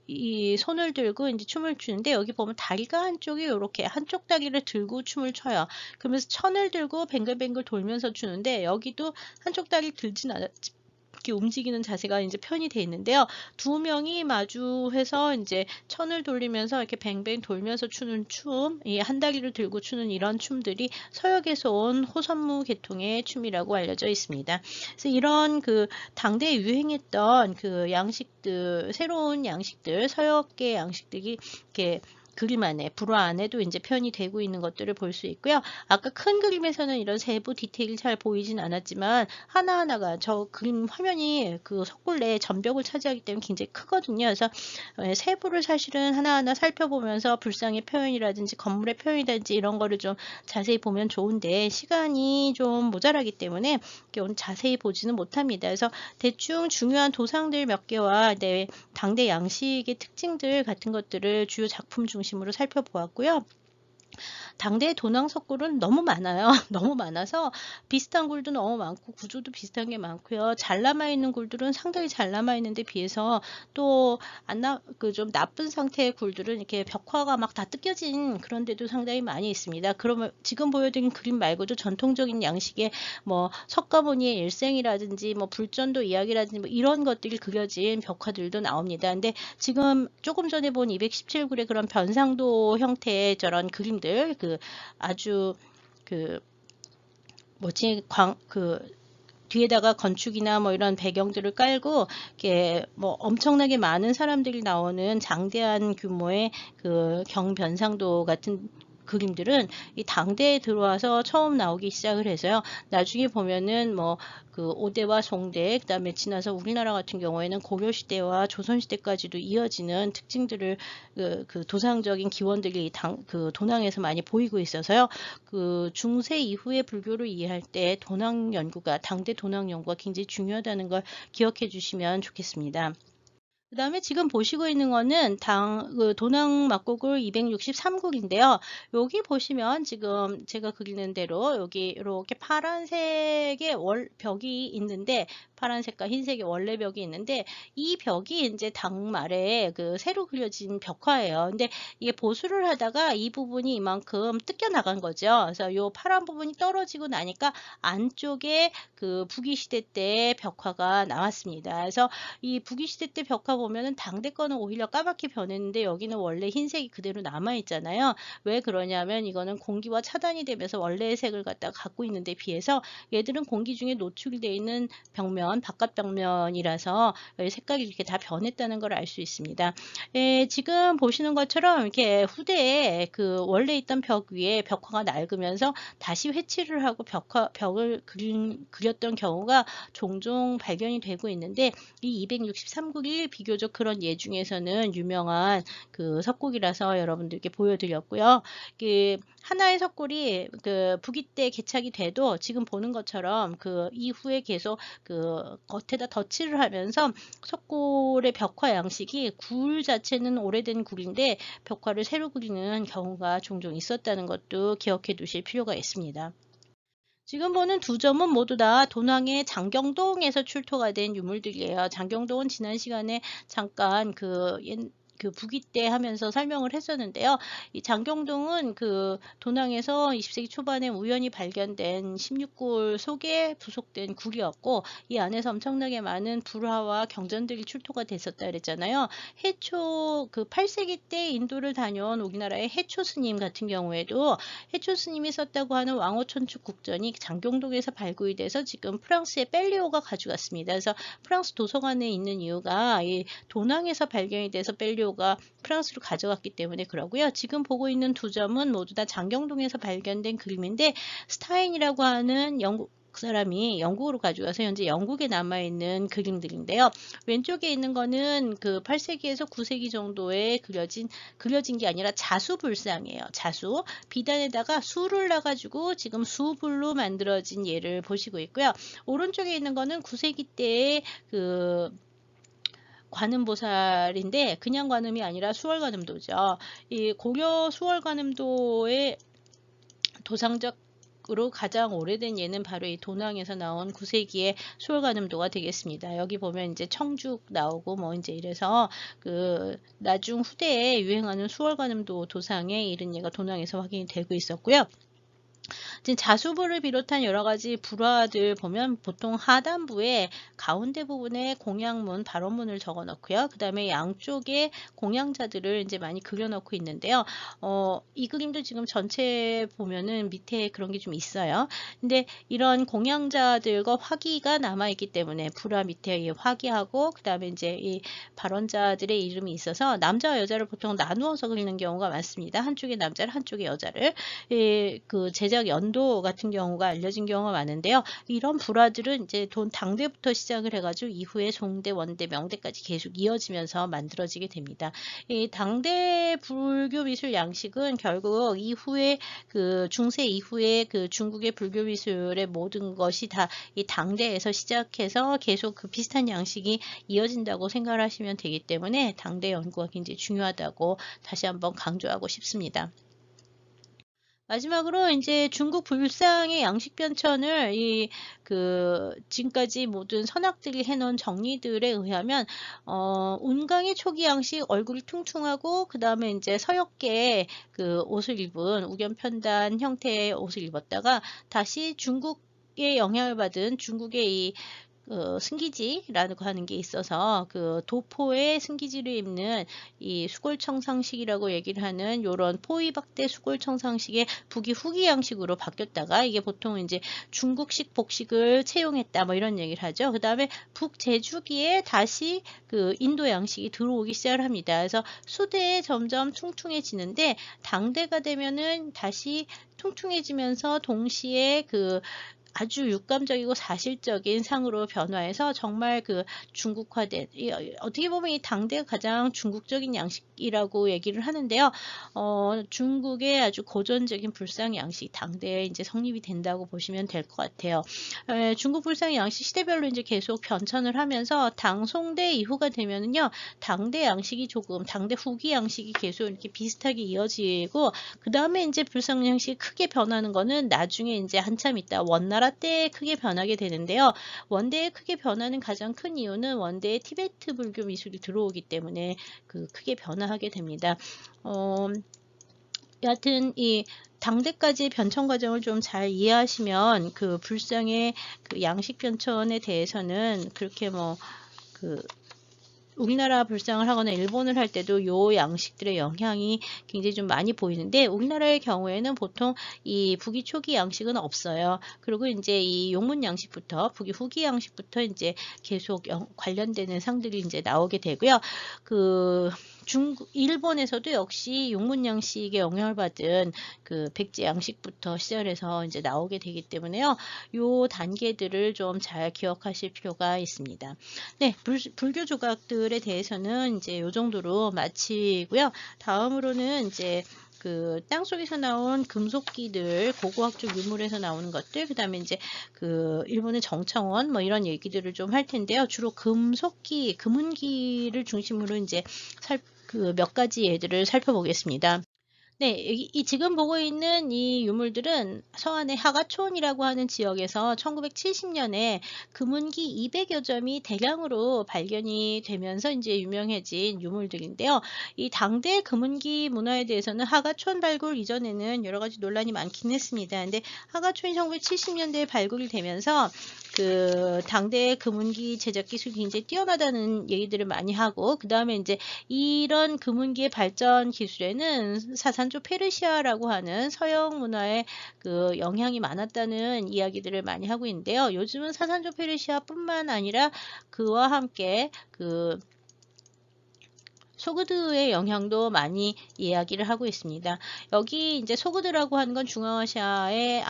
이 손을 들고 이제 춤을 추는데, 여기 보면 다리가 한쪽이 이렇게 한쪽 다리를 들고 춤을 춰요. 그러면서 천을 들고 뱅글뱅글 돌면서 추는데, 여기도 한쪽 다리 들진 않았지. 이렇게 움직이는 자세가 이제 표현이 되어 있는데요. 두 명이 마주해서 이제 천을 돌리면서 이렇게 뱅뱅 돌면서 추는 춤, 이 한 다리를 들고 추는 이런 춤들이 서역에서 온 호선무 계통의 춤이라고 알려져 있습니다. 그래서 이런 그 당대에 유행했던 그 양식들, 새로운 양식들, 서역계 양식들이 이렇게 그림 안에, 불화 안에도 이제 표현이 되고 있는 것들을 볼 수 있고요. 아까 큰 그림에서는 이런 세부 디테일이 잘 보이진 않았지만 하나하나가 저 그림 화면이 그 석굴 내 전벽을 차지하기 때문에 굉장히 크거든요. 그래서 세부를 사실은 하나하나 살펴보면서 불상의 표현이라든지 건물의 표현이라든지 이런 거를 좀 자세히 보면 좋은데 시간이 좀 모자라기 때문에 오늘 자세히 보지는 못합니다. 그래서 대충 중요한 도상들 몇 개와 당대 양식의 특징들 같은 것들을 주요 작품 중심으로 살펴보았고요. 당대 도낭석굴은 너무 많아요. 너무 많아서 비슷한 굴도 너무 많고 구조도 비슷한 게 많고요. 잘 남아있는 굴들은 상당히 잘 남아있는데 비해서 또 좀 나쁜 상태의 굴들은 이렇게 벽화가 막 다 뜯겨진 그런 데도 상당히 많이 있습니다. 그러면 지금 보여드린 그림 말고도 전통적인 양식의 뭐 석가모니의 일생이라든지 뭐 불전도 이야기라든지 뭐 이런 것들이 그려진 벽화들도 나옵니다. 근데 지금 조금 전에 본 217굴의 그런 변상도 형태의 저런 그림들, 아주 뒤에다가 건축이나 뭐 이런 배경들을 깔고 이렇게 뭐 엄청나게 많은 사람들이 나오는 장대한 규모의 그 경변상도 같은 그림들은 이 당대에 들어와서 처음 나오기 시작을 해서요. 나중에 보면은 뭐 그 오대와 송대, 그다음에 지나서 우리나라 같은 경우에는 고려 시대와 조선 시대까지도 이어지는 특징들을 그 도상적인 기원들이 그 도낭에서 많이 보이고 있어서요. 그 중세 이후의 불교를 이해할 때 도낭 연구가 당대 도낭 연구가 굉장히 중요하다는 걸 기억해 주시면 좋겠습니다. 그 다음에 지금 보시고 있는 거는 도낭 막고굴 263국인데요. 여기 보시면 지금 제가 그리는 대로 여기 이렇게 파란색의 벽이 있는데 파란색과 흰색의 원래 벽이 있는데 이 벽이 이제 당말에 그 새로 그려진 벽화예요. 근데 이게 보수를 하다가 이 부분이 이만큼 뜯겨 나간 거죠. 그래서 이 파란 부분이 떨어지고 나니까 안쪽에 그 부귀시대 때 벽화가 나왔습니다. 그래서 이 부귀시대 때 벽화 보면은 당대 거는 오히려 까맣게 변했는데 여기는 원래 흰색이 그대로 남아 있잖아요. 왜 그러냐면 이거는 공기와 차단이 되면서 원래의 색을 갖고 있는데 비해서 얘들은 공기 중에 노출되어 있는 벽면, 바깥 벽면이라서 색깔이 이렇게 다 변했다는 걸 알 수 있습니다. 지금 보시는 것처럼 이렇게 후대에 그 원래 있던 벽 위에 벽화가 낡으면서 다시 회칠을 하고 벽을 그렸던 경우가 종종 발견이 되고 있는데 이 263국이 비교적 그런 예 중에서는 유명한 그 석곡이라서 여러분들께 보여드렸고요. 하나의 석굴이 그 부귀 때 개착이 돼도 지금 보는 것처럼 그 이후에 계속 그 겉에다 덧칠을 하면서 석굴의 벽화 양식이 굴 자체는 오래된 굴인데 벽화를 새로 그리는 경우가 종종 있었다는 것도 기억해 두실 필요가 있습니다. 지금 보는 두 점은 모두 다 도낭의 장경동에서 출토가 된 유물들이에요. 장경동은 지난 시간에 잠깐 그 북이 때 하면서 설명을 했었는데요. 이 장경동은 그 도낭에서 20세기 초반에 우연히 발견된 16골 속에 부속된 굴이었고, 이 안에서 엄청나게 많은 불화와 경전들이 출토가 됐었다 그랬잖아요. 해초 그 8세기 때 인도를 다녀온 우리나라의 해초 스님 같은 경우에도 해초 스님이 썼다고 하는 왕호천축 국전이 장경동에서 발굴이 돼서 지금 프랑스의 벨리오가 가져갔습니다. 그래서 프랑스 도서관에 있는 이유가 이 도낭에서 발견이 돼서 벨리오가 프랑스로 가져갔기 때문에 그러고요. 지금 보고 있는 두 점은 모두 다 장경동에서 발견된 그림인데, 스타인이라고 하는 영국 사람이 영국으로 가져가서 현재 영국에 남아있는 그림들인데요. 왼쪽에 있는 거는 그 8세기에서 9세기 정도에 그려진 게 아니라 자수불상이에요. 자수. 비단에다가 수를 놔가지고 지금 수불로 만들어진 예를 보시고 있고요. 오른쪽에 있는 거는 9세기 때의 그 관음보살인데, 그냥 관음이 아니라 수월관음도죠. 이 고려 수월관음도의 도상적으로 가장 오래된 예는 바로 이 도낭에서 나온 9세기의 수월관음도가 되겠습니다. 여기 보면 이제 청죽 나오고 뭐 이제 이래서 그 나중 후대에 유행하는 수월관음도 도상에 이른 예가 도낭에서 확인이 되고 있었고요. 자수부를 비롯한 여러 가지 불화들 보면 보통 하단부에 가운데 부분에 공양문, 발언문을 적어 놓고요. 그 다음에 양쪽에 공양자들을 이제 많이 그려 놓고 있는데요. 이 그림도 지금 전체 보면은 밑에 그런 게 좀 있어요. 근데 이런 공양자들과 화기가 남아 있기 때문에 불화 밑에 이 화기하고 그 다음에 이제 이 발언자들의 이름이 있어서 남자와 여자를 보통 나누어서 그리는 경우가 많습니다. 한쪽에 남자를 한쪽에 여자를. 그 제작 연도 같은 경우가 알려진 경우가 많은데요. 이런 불화들은 이제 당대부터 시작을 해가지고 이후에 송대, 원대, 명대까지 계속 이어지면서 만들어지게 됩니다. 이 당대 불교 미술 양식은 결국 이후에 그 중세 이후에 그 중국의 불교 미술의 모든 것이 다 이 당대에서 시작해서 계속 그 비슷한 양식이 이어진다고 생각을 하시면 되기 때문에 당대 연구가 굉장히 중요하다고 다시 한번 강조하고 싶습니다. 마지막으로 이제 중국 불상의 양식 변천을 지금까지 모든 선학들이 해놓은 정리들에 의하면 운강의 초기 양식 얼굴이 퉁퉁하고 그 다음에 이제 서역계 그 옷을 입은 우견편단 형태의 옷을 입었다가 다시 중국의 영향을 받은 중국의 승기지라고 하는 게 있어서 그 도포에 승기지를 입는 이 수골청상식이라고 얘기를 하는 요런 포위박대 수골청상식의 북이 후기 양식으로 바뀌었다가 이게 보통 이제 중국식 복식을 채용했다 뭐 이런 얘기를 하죠. 그 다음에 북제주기에 다시 그 인도 양식이 들어오기 시작을 합니다. 그래서 수대에 점점 퉁퉁해지는데 당대가 되면은 다시 퉁퉁해지면서 동시에 그 아주 육감적이고 사실적인 상으로 변화해서 정말 그 중국화된, 어떻게 보면 이 당대가 가장 중국적인 양식이라고 얘기를 하는데요. 중국의 아주 고전적인 불상 양식 당대에 이제 성립이 된다고 보시면 될 것 같아요. 중국 불상 양식 시대별로 이제 계속 변천을 하면서 당송대 이후가 되면은요, 당대 양식이 조금, 당대 후기 양식이 계속 이렇게 비슷하게 이어지고, 그 다음에 이제 불상 양식이 크게 변하는 거는 나중에 이제 한참 있다 원나라 때 크게 변하게 되는데요. 원대에 크게 변하는 가장 큰 이유는 원대에 티베트 불교 미술이 들어오기 때문에 크게 변화하게 됩니다. 여하튼 이 당대까지 변천 과정을 좀 잘 이해하시면 그 불상의 그 양식 변천에 대해서는 그렇게 우리나라 불상을 하거나 일본을 할 때도 요 양식들의 영향이 굉장히 좀 많이 보이는데, 우리나라의 경우에는 보통 이 북이 초기 양식은 없어요. 그리고 이제 이 용문 양식부터 북이 후기 양식부터 이제 계속 관련되는 상들이 이제 나오게 되고요. 일본에서도 역시 용문 양식에 영향을 받은 그 백제 양식부터 시작해서 이제 나오게 되기 때문에요. 요 단계들을 좀 잘 기억하실 필요가 있습니다. 네, 불교 조각들에 대해서는 이제 요 정도로 마치고요. 다음으로는 이제 그 땅속에서 나온 금속기들, 고고학적 유물에서 나오는 것들, 그 다음에 이제 그 일본의 정청원 뭐 이런 얘기들을 좀 할 텐데요. 주로 금속기, 금은기를 중심으로 이제 몇 가지 예들을 살펴보겠습니다. 네. 이 지금 보고 있는 이 유물들은 서안의 하가촌이라고 하는 지역에서 1970 년에 금운기 200여 점이 대량으로 발견이 되면서 이제 유명해진 유물들인데요. 이 당대 금운기 문화에 대해서는 하가촌 발굴 이전에는 여러 가지 논란이 많긴 했습니다. 근데 하가촌이 1970 년대에 발굴이 되면서 그 당대의 금운기 제작 기술이 굉장히 뛰어나다는 얘기들을 많이 하고, 그다음에 인제 이런 금운기의 발전 기술에는 사산조 페르시아라고 하는 서양 문화의 그 영향이 많았다는 이야기들을 많이 하고 있는데요. 요즘은 사산조 페르시아뿐만 아니라 그와 함께 그 소그드의 영향도 많이 이야기를 하고 있습니다. 여기 이제 소그드라고 하는 건 중앙아시아의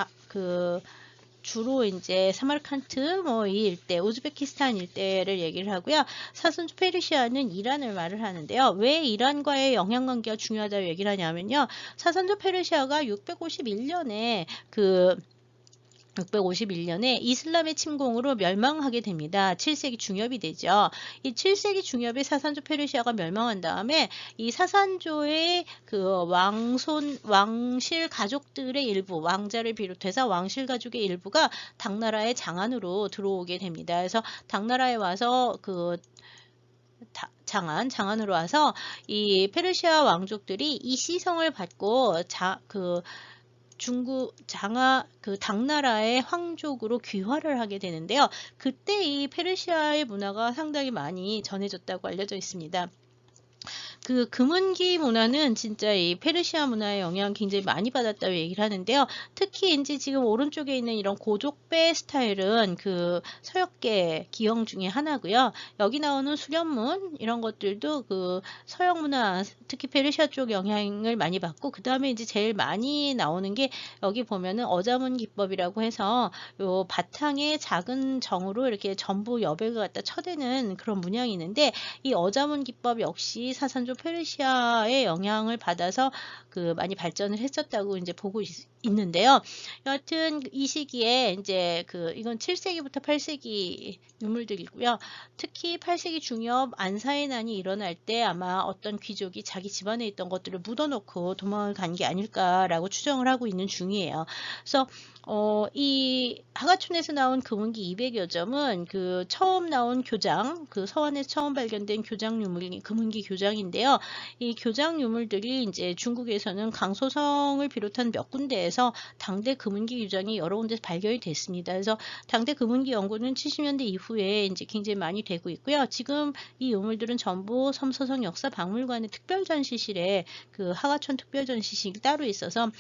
주로 인제 사마르칸트 뭐 이 일대, 우즈베키스탄 일대를 얘기를 하고요. 사순 페르시아는 이란을 말을 하는데요. 왜 이란과의 영향관계가 중요하다고 얘기를 하냐면요. 사산조 페르시아가 651년에 651년에 이슬람의 침공으로 멸망하게 됩니다. 7세기 중엽이 되죠. 이 7세기 중엽에 사산조 페르시아가 멸망한 다음에 이 사산조의 그 왕실 가족들의 일부, 왕자를 비롯해서 왕실 가족의 일부가 당나라의 장안으로 들어오게 됩니다. 그래서 당나라에 와서 장안으로 와서 이 페르시아 왕족들이 이 시성을 받고 당나라의 황족으로 귀화를 하게 되는데요. 그때 이 페르시아의 문화가 상당히 많이 전해졌다고 알려져 있습니다. 그 금은기 문화는 진짜 이 페르시아 문화의 영향을 굉장히 많이 받았다고 얘기를 하는데요. 특히 인제 지금 오른쪽에 있는 이런 고족배 스타일은 그 서역계 기형 중에 하나고요. 여기 나오는 수련문 이런 것들도 그 서양 문화, 특히 페르시아 쪽 영향을 많이 받고, 그다음에 이제 제일 많이 나오는 게 여기 보면은 어자문 기법이라고 해서 요 바탕에 작은 정으로 이렇게 전부 여백을 갖다 쳐대는 그런 문양이 있는데, 이 어자문 기법 역시 사산조 페르시아의 영향을 받아서 많이 발전을 했었다고 이제 보고 있는데요. 여하튼 이 시기에 이제 이건 7세기부터 8세기 유물들이고요. 특히 8세기 중엽 안사의 난이 일어날 때 아마 어떤 귀족이 자기 집안에 있던 것들을 묻어놓고 도망을 간 게 아닐까라고 추정을 하고 있는 중이에요. 그래서 이 하가촌에서 나온 금은기 200여 점은 처음 나온 교장, 서원에서 처음 발견된 교장 유물이 금은기 교장인데요. 이 교장 유물들이 이제 중국에서는 강소성을 비롯한 몇 군데에서 당대 금은기 유장이 여러 군데서 발견이 됐습니다. 그래서 당대 금은기 연구는 70년대 이후에 이제 굉장히 많이 되고 있고요. 지금 이 유물들은 전부 섬서성 역사박물관의 특별전시실에 하가촌 특별전시실이 따로 있어서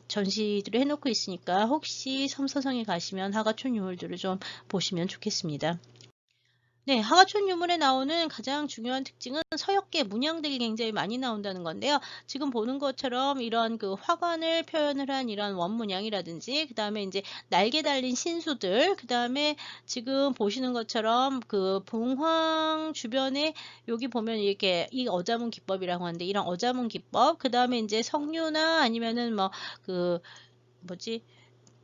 전시들을 해놓고 있으니까 혹시 섬서성에 가시면 하가촌 유물들을 좀 보시면 좋겠습니다. 네, 하가촌 유물에 나오는 가장 중요한 특징은 서역계 문양들이 굉장히 많이 나온다는 건데요. 지금 보는 것처럼 이런 화관을 표현을 한 이런 원문양이라든지, 그 다음에 이제 날개 달린 신수들, 그 다음에 지금 보시는 것처럼 봉황 주변에 여기 보면 이렇게 이 어자문 기법이라고 하는데, 이런 어자문 기법, 그 다음에 이제 석류나 아니면은 뭐지?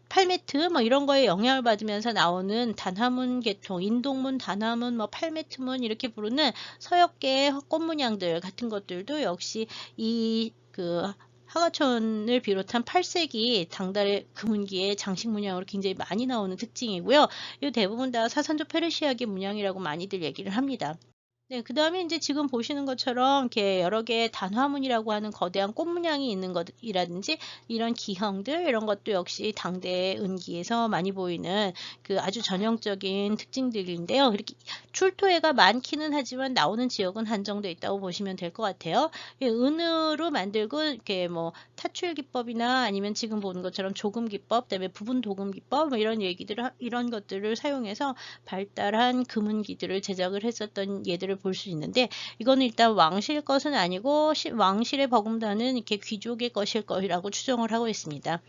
팔매트 뭐 이런 거에 영향을 받으면서 나오는 단화문 계통, 인동문, 단화문, 팔매트문 이렇게 부르는 서역계의 꽃문양들 같은 것들도 역시 이 하가촌을 비롯한 8세기 당달의 금은기의 장식 문양으로 굉장히 많이 나오는 특징이고요. 이 대부분 다 사산조 페르시아계 문양이라고 많이들 얘기를 합니다. 네, 그 다음에 이제 지금 보시는 것처럼 이렇게 여러 개의 단화문이라고 하는 거대한 꽃 문양이 있는 것이라든지 이런 기형들 이런 것도 역시 당대 은기에서 많이 보이는 아주 전형적인 특징들인데요. 이렇게 출토회가 많기는 하지만 나오는 지역은 한정돼 있다고 보시면 될 것 같아요. 은으로 만들고 이렇게 타출 기법이나 아니면 지금 보는 것처럼 조금 기법, 그다음에 부분 도금 기법 이런 것들을 사용해서 발달한 금은기들을 제작을 했었던 예들을 볼 수 있는데, 이거는 일단 왕실 것은 아니고 왕실에 버금다는 이렇게 귀족의 것일 거라고 추정을 하고 있습니다.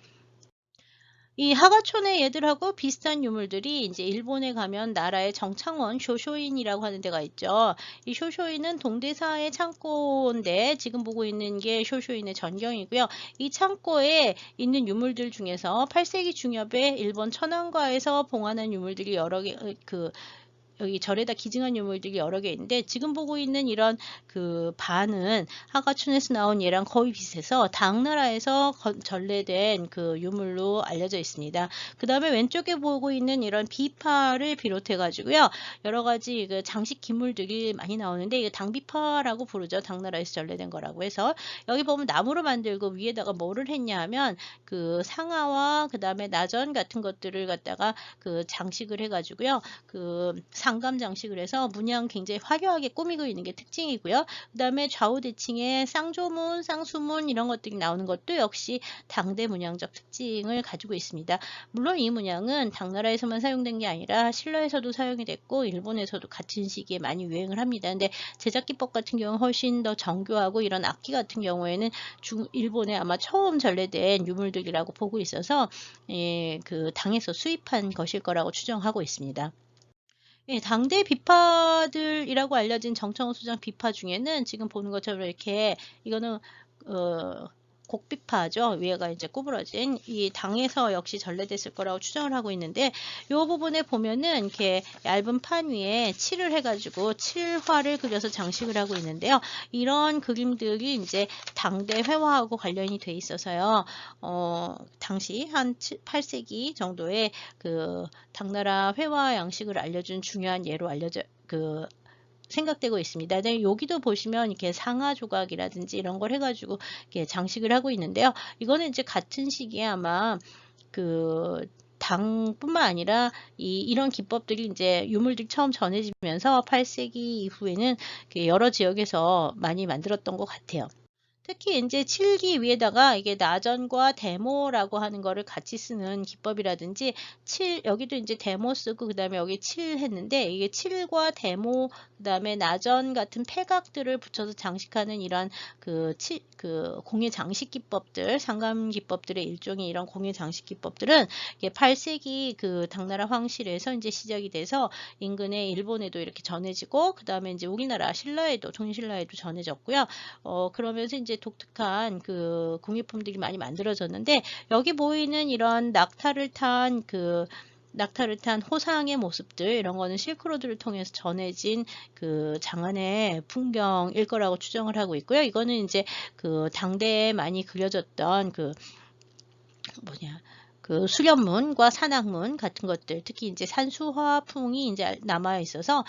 이 하가촌의 얘들하고 비슷한 유물들이 이제 일본에 가면 나라의 정창원 쇼쇼인이라고 하는 데가 있죠. 이 쇼쇼인은 동대사의 창고인데 지금 보고 있는 게 쇼쇼인의 전경이고요. 이 창고에 있는 유물들 중에서 8세기 중엽에 일본 천안과에서 봉환한 유물들이 여러 개 여기 절에다 기증한 유물들이 여러 개 있는데 지금 보고 있는 이런 그 반은 하가춘에서 나온 얘랑 거의 비슷해서 당나라에서 전래된 그 유물로 알려져 있습니다. 그 다음에 왼쪽에 보고 있는 이런 비파를 비롯해 가지고요. 여러 가지 그 장식 기물들이 많이 나오는데 이게 당비파라고 부르죠. 당나라에서 전래된 거라고 해서 여기 보면 나무로 만들고 위에다가 뭐를 했냐 하면 그 상아와 그 다음에 나전 같은 것들을 갖다가 그 장식을 해가지고요. 그 상감 장식을 해서 문양 굉장히 화려하게 꾸미고 있는 게 특징이고요. 그 다음에 좌우 대칭에 쌍조문, 쌍수문 이런 것들이 나오는 것도 역시 당대 문양적 특징을 가지고 있습니다. 물론 이 문양은 당나라에서만 사용된 게 아니라 신라에서도 사용이 됐고 일본에서도 같은 시기에 많이 유행을 합니다. 근데 제작 기법 같은 경우는 훨씬 더 정교하고 이런 악기 같은 경우에는 일본에 아마 처음 전래된 유물들이라고 보고 있어서 예, 그 당에서 수입한 것일 거라고 추정하고 있습니다. 예, 당대 비파들이라고 알려진 정청원 수장 비파 중에는 지금 보는 것처럼 이렇게 이거는 곡비파죠. 위에가 이제 구부러진 이 당에서 역시 전래됐을 거라고 추정을 하고 있는데 이 부분에 보면은 이렇게 얇은 판 위에 칠을 해가지고 칠화를 그려서 장식을 하고 있는데요. 이런 그림들이 이제 당대 회화하고 관련이 돼 있어서요. 당시 한 8세기 정도의 그 당나라 회화 양식을 알려준 중요한 예로 생각되고 있습니다. 근데 여기도 보시면 이렇게 상하 조각이라든지 이런 걸 해가지고 이렇게 장식을 하고 있는데요. 이거는 이제 같은 시기에 아마 그 당뿐만 아니라 이런 기법들이 이제 유물들이 처음 전해지면서 8세기 이후에는 여러 지역에서 많이 만들었던 것 같아요. 특히 이제 칠기 위에다가 이게 나전과 데모라고 하는 거를 같이 쓰는 기법이라든지 여기도 이제 데모 쓰고 그다음에 여기 칠 했는데 이게 칠과 데모 그다음에 나전 같은 패각들을 붙여서 장식하는 이런 그 공예 장식 기법들, 상감 기법들의 일종의 이런 공예 장식 기법들은 이게 8세기 그 당나라 황실에서 이제 시작이 돼서 인근의 일본에도 이렇게 전해지고 그다음에 이제 우리나라 신라에도 종신라에도 전해졌고요. 그러면서 이제 독특한 그 공예품들이 많이 만들어졌는데 여기 보이는 이런 낙타를 탄 호상의 모습들 이런 거는 실크로드를 통해서 전해진 그 장안의 풍경일 거라고 추정을 하고 있고요. 이거는 이제 그 당대에 많이 그려졌던 그 수련문과 산악문 같은 것들, 특히 이제 산수화풍이 이제 남아 있어서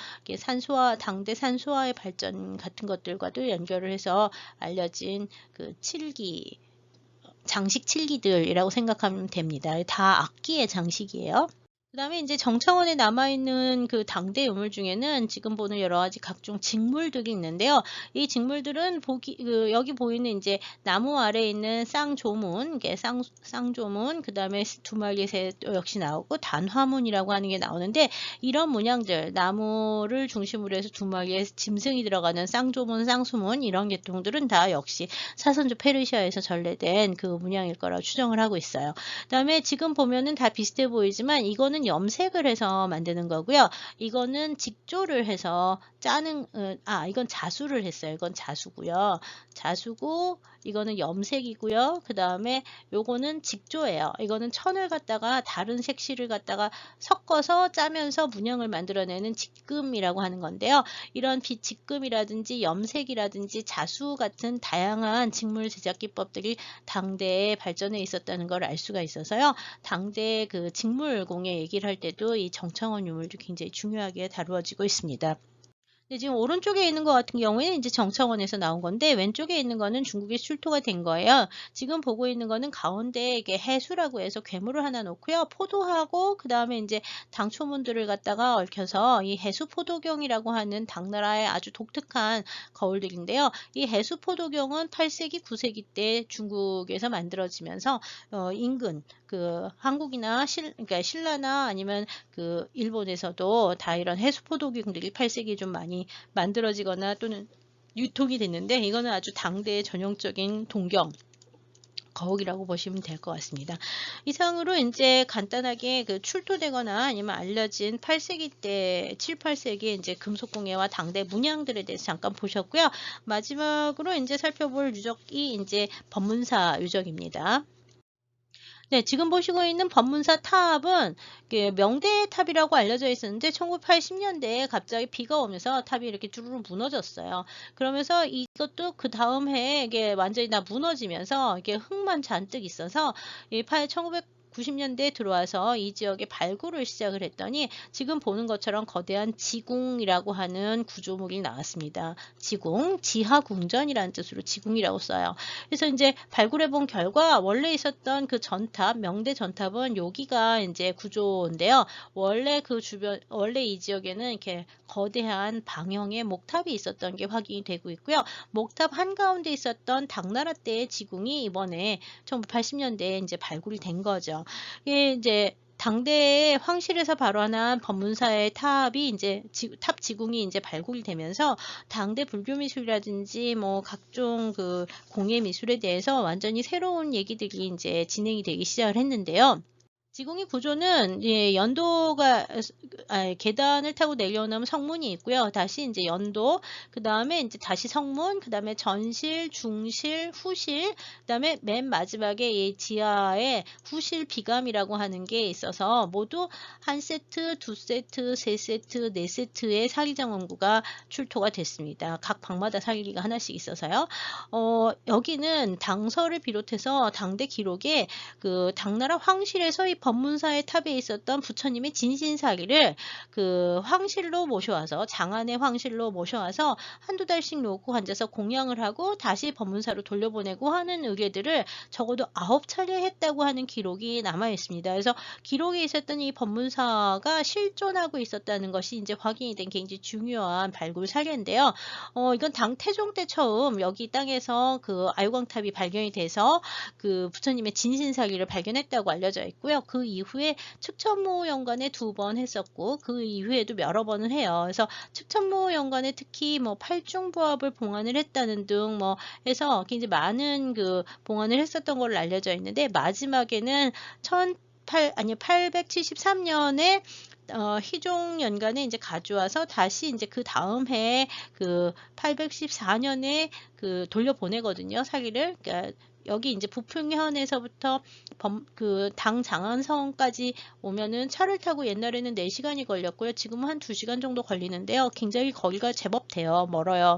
당대 산수화의 발전 같은 것들과도 연결을 해서 알려진 그 장식 칠기들이라고 생각하면 됩니다. 다 악기의 장식이에요. 그 다음에 이제 정청원에 남아있는 그 당대 유물 중에는 지금 보는 여러 가지 각종 직물들이 있는데요. 이 직물들은 여기 보이는 이제 나무 아래에 있는 쌍조문, 쌍조문, 그 다음에 두마리의 새 역시 나오고 단화문이라고 하는 게 나오는데 이런 문양들, 나무를 중심으로 해서 두마리의 짐승이 들어가는 쌍조문, 쌍수문 이런 계통들은 다 역시 사선조 페르시아에서 전래된 그 문양일 거라고 추정을 하고 있어요. 그 다음에 지금 보면은 다 비슷해 보이지만 이거는 염색을 해서 만드는 거고요. 이거는 직조를 해서 이건 자수를 했어요. 이건 자수고요. 자수고 이거는 염색이고요. 그 다음에 요거는 직조예요. 이거는 천을 갖다가 다른 색실을 갖다가 섞어서 짜면서 문양을 만들어내는 직금이라고 하는 건데요. 이런 직금이라든지 염색이라든지 자수 같은 다양한 직물 제작 기법들이 당대에 발전해 있었다는 걸 알 수가 있어서요. 당대 그 직물 공예 얘기를 할 때도 이 정청원 유물도 굉장히 중요하게 다루어지고 있습니다. 네, 지금 오른쪽에 있는 것 같은 경우에는 이제 정청원에서 나온 건데 왼쪽에 있는 거는 중국에 출토가 된 거예요. 지금 보고 있는 거는 가운데에 이게 해수라고 해서 괴물을 하나 놓고요. 포도하고 그 다음에 이제 당초문들을 갖다가 얽혀서 이 해수포도경이라고 하는 당나라의 아주 독특한 거울들인데요. 이 해수포도경은 8세기, 9세기 때 중국에서 만들어지면서 인근 그 한국이나 그러니까 신라나 아니면 그 일본에서도 다 이런 해수포도경들이 8세기 좀 많이 만들어지거나 또는 유통이 됐는데 이거는 아주 당대의 전형적인 동경 거울이라고 보시면 될 것 같습니다. 이상으로 이제 간단하게 그 출토되거나 아니면 알려진 8세기 때 7, 8세기 이제 금속공예와 당대 문양들에 대해서 잠깐 보셨고요. 마지막으로 이제 살펴볼 유적이 이제 법문사 유적입니다. 네, 지금 보시고 있는 법문사 탑은 명대의 탑이라고 알려져 있었는데 1980년대에 갑자기 비가 오면서 탑이 이렇게 주르륵 무너졌어요. 그러면서 이것도 그 다음 해에 이게 완전히 다 무너지면서 이게 흙만 잔뜩 있어서 1990년대에 들어와서 이 지역에 발굴을 시작을 했더니 지금 보는 것처럼 거대한 지궁이라고 하는 구조물이 나왔습니다. 지궁, 지하궁전이라는 뜻으로 지궁이라고 써요. 그래서 이제 발굴해 본 결과 원래 있었던 그 전탑, 명대 전탑은 여기가 이제 구조인데요. 원래 그 주변, 원래 이 지역에는 이렇게 거대한 방형의 목탑이 있었던 게 확인이 되고 있고요. 목탑 한가운데 있었던 당나라 때의 지궁이 이번에 1980년대에 이제 발굴이 된 거죠. 이게 이제 당대의 황실에서 발원한 법문사의 탑이 이제 탑 지궁이 이제 발굴이 되면서 당대 불교 미술이라든지 뭐 각종 그 공예 미술에 대해서 완전히 새로운 얘기들이 이제 진행이 되기 시작을 했는데요. 지궁의 구조는 연도가 계단을 타고 내려오면 성문이 있고요. 다시 이제 연도, 그 다음에 이제 다시 성문, 그 다음에 전실, 중실, 후실, 그 다음에 맨 마지막에 이 지하에 후실 비감이라고 하는 게 있어서 모두 한 세트, 두 세트, 세 세트, 네 세트의 사기장원구가 출토가 됐습니다. 각 방마다 사기가 하나씩 있어서요. 여기는 당서를 비롯해서 당대 기록에 그 당나라 황실에서 이 법문사의 탑에 있었던 부처님의 진신사기를 그 황실로 모셔와서 장안의 황실로 모셔와서 한두 달씩 놓고 앉아서 공양을 하고 다시 법문사로 돌려보내고 하는 의뢰들을 적어도 9차례 했다고 하는 기록이 남아 있습니다. 그래서 기록에 있었던 이 법문사가 실존하고 있었다는 것이 이제 확인이 된 굉장히 중요한 발굴 사례인데요. 이건 당 태종 때 처음 여기 땅에서 그 아유광탑이 발견이 돼서 그 부처님의 진신사기를 발견했다고 알려져 있고요. 그 이후에 측천모 연간에 2번 했었고 그 이후에도 여러 번을 해요. 그래서 측천모 연간에 특히 뭐 팔중부합을 봉안을 했다는 등 뭐 해서 굉장히 많은 그 봉안을 했었던 걸로 알려져 있는데 마지막에는 873년에 희종 연간에 이제 가져와서 다시 이제 그 다음 해에 그 814년에 그 돌려보내거든요. 사기를. 그러니까 여기 이제 부평현에서부터 그 당 장안성까지 오면은 차를 타고 옛날에는 4시간이 걸렸고요. 지금은 한 2시간 정도 걸리는데요. 굉장히 거리가 제법 돼요. 멀어요.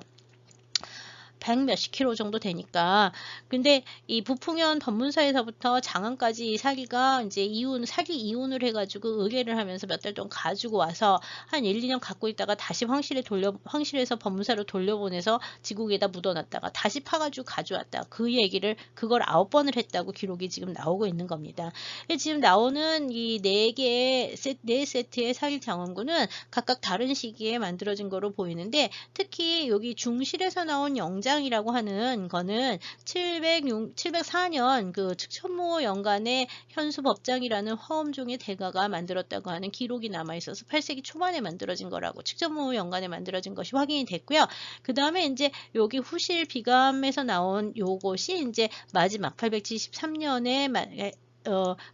100 몇십 킬로 정도 되니까. 근데 이 부풍현 법문사에서부터 장안까지 사기가 이제 사기 이혼을 해가지고 의뢰를 하면서 몇 달 동안 가지고 와서 한 1, 2년 갖고 있다가 다시 황실에서 법문사로 돌려보내서 지국에다 묻어놨다가 다시 파가지고 가져왔다. 그 얘기를 그걸 9번을 했다고 기록이 지금 나오고 있는 겁니다. 지금 나오는 이 4세트의 사기 장원구는 각각 다른 시기에 만들어진 거로 보이는데 특히 여기 중실에서 나온 영장이라고 하는 거는 704년 그 측천모 연간에 현수법장이라는 화엄종의 대가가 만들었다고 하는 기록이 남아 있어서 8세기 초반에 만들어진 거라고 측천모 연간에 만들어진 것이 확인이 됐고요. 그 다음에 이제 여기 후실 비감에서 나온 요것이 이제 마지막 873년에